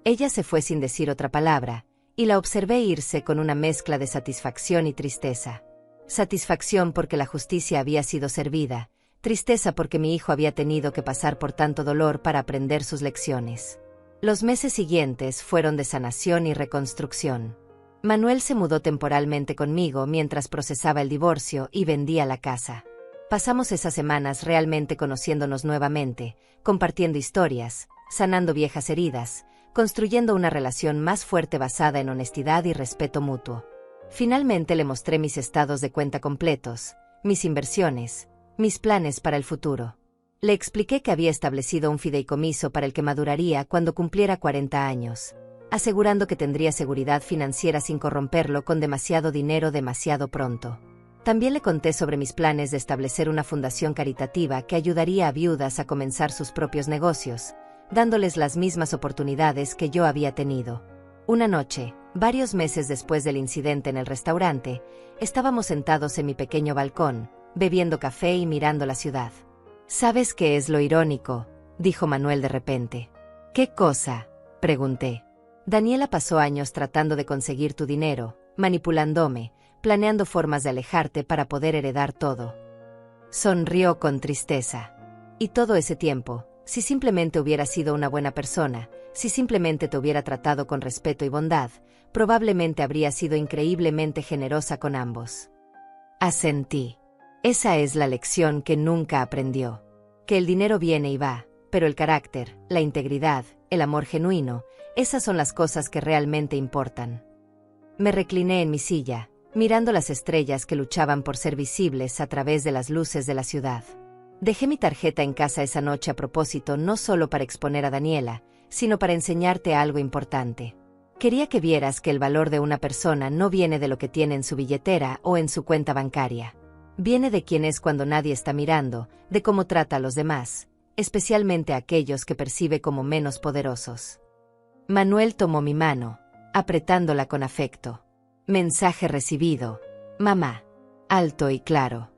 Ella se fue sin decir otra palabra, y la observé irse con una mezcla de satisfacción y tristeza. Satisfacción porque la justicia había sido servida, tristeza porque mi hijo había tenido que pasar por tanto dolor para aprender sus lecciones. Los meses siguientes fueron de sanación y reconstrucción. Manuel se mudó temporalmente conmigo mientras procesaba el divorcio y vendía la casa. Pasamos esas semanas realmente conociéndonos nuevamente, compartiendo historias, sanando viejas heridas, construyendo una relación más fuerte basada en honestidad y respeto mutuo. Finalmente le mostré mis estados de cuenta completos, mis inversiones, mis planes para el futuro. Le expliqué que había establecido un fideicomiso para el que maduraría cuando cumpliera 40 años, asegurando que tendría seguridad financiera sin corromperlo con demasiado dinero demasiado pronto. También le conté sobre mis planes de establecer una fundación caritativa que ayudaría a viudas a comenzar sus propios negocios, dándoles las mismas oportunidades que yo había tenido. Una noche, varios meses después del incidente en el restaurante, estábamos sentados en mi pequeño balcón, bebiendo café y mirando la ciudad. ¿Sabes qué es lo irónico?, dijo Manuel de repente. ¿Qué cosa?, pregunté. Daniela pasó años tratando de conseguir tu dinero, manipulándome, planeando formas de alejarte para poder heredar todo. Sonrió con tristeza. Y todo ese tiempo, si simplemente hubieras sido una buena persona, si simplemente te hubiera tratado con respeto y bondad, probablemente habría sido increíblemente generosa con ambos. Asentí. Esa es la lección que nunca aprendió. Que el dinero viene y va, pero el carácter, la integridad, el amor genuino, esas son las cosas que realmente importan. Me recliné en mi silla, mirando las estrellas que luchaban por ser visibles a través de las luces de la ciudad. Dejé mi tarjeta en casa esa noche a propósito, no solo para exponer a Daniela, sino para enseñarte algo importante. Quería que vieras que el valor de una persona no viene de lo que tiene en su billetera o en su cuenta bancaria. Viene de quién es cuando nadie está mirando, de cómo trata a los demás, especialmente a aquellos que percibe como menos poderosos. Manuel tomó mi mano, apretándola con afecto. Mensaje recibido. Mamá. Alto y claro.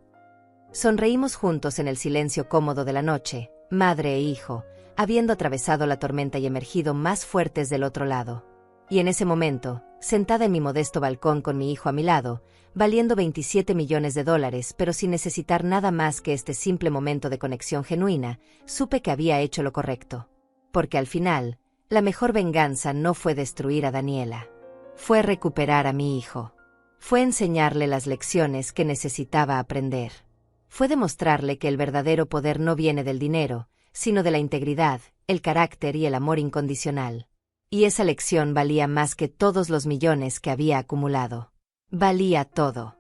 Sonreímos juntos en el silencio cómodo de la noche, madre e hijo, habiendo atravesado la tormenta y emergido más fuertes del otro lado. Y en ese momento, sentada en mi modesto balcón con mi hijo a mi lado, valiendo $27 millones, pero sin necesitar nada más que este simple momento de conexión genuina, supe que había hecho lo correcto. Porque al final, la mejor venganza no fue destruir a Daniela. Fue recuperar a mi hijo. Fue enseñarle las lecciones que necesitaba aprender. Fue demostrarle que el verdadero poder no viene del dinero, sino de la integridad, el carácter y el amor incondicional. Y esa lección valía más que todos los millones que había acumulado. Valía todo.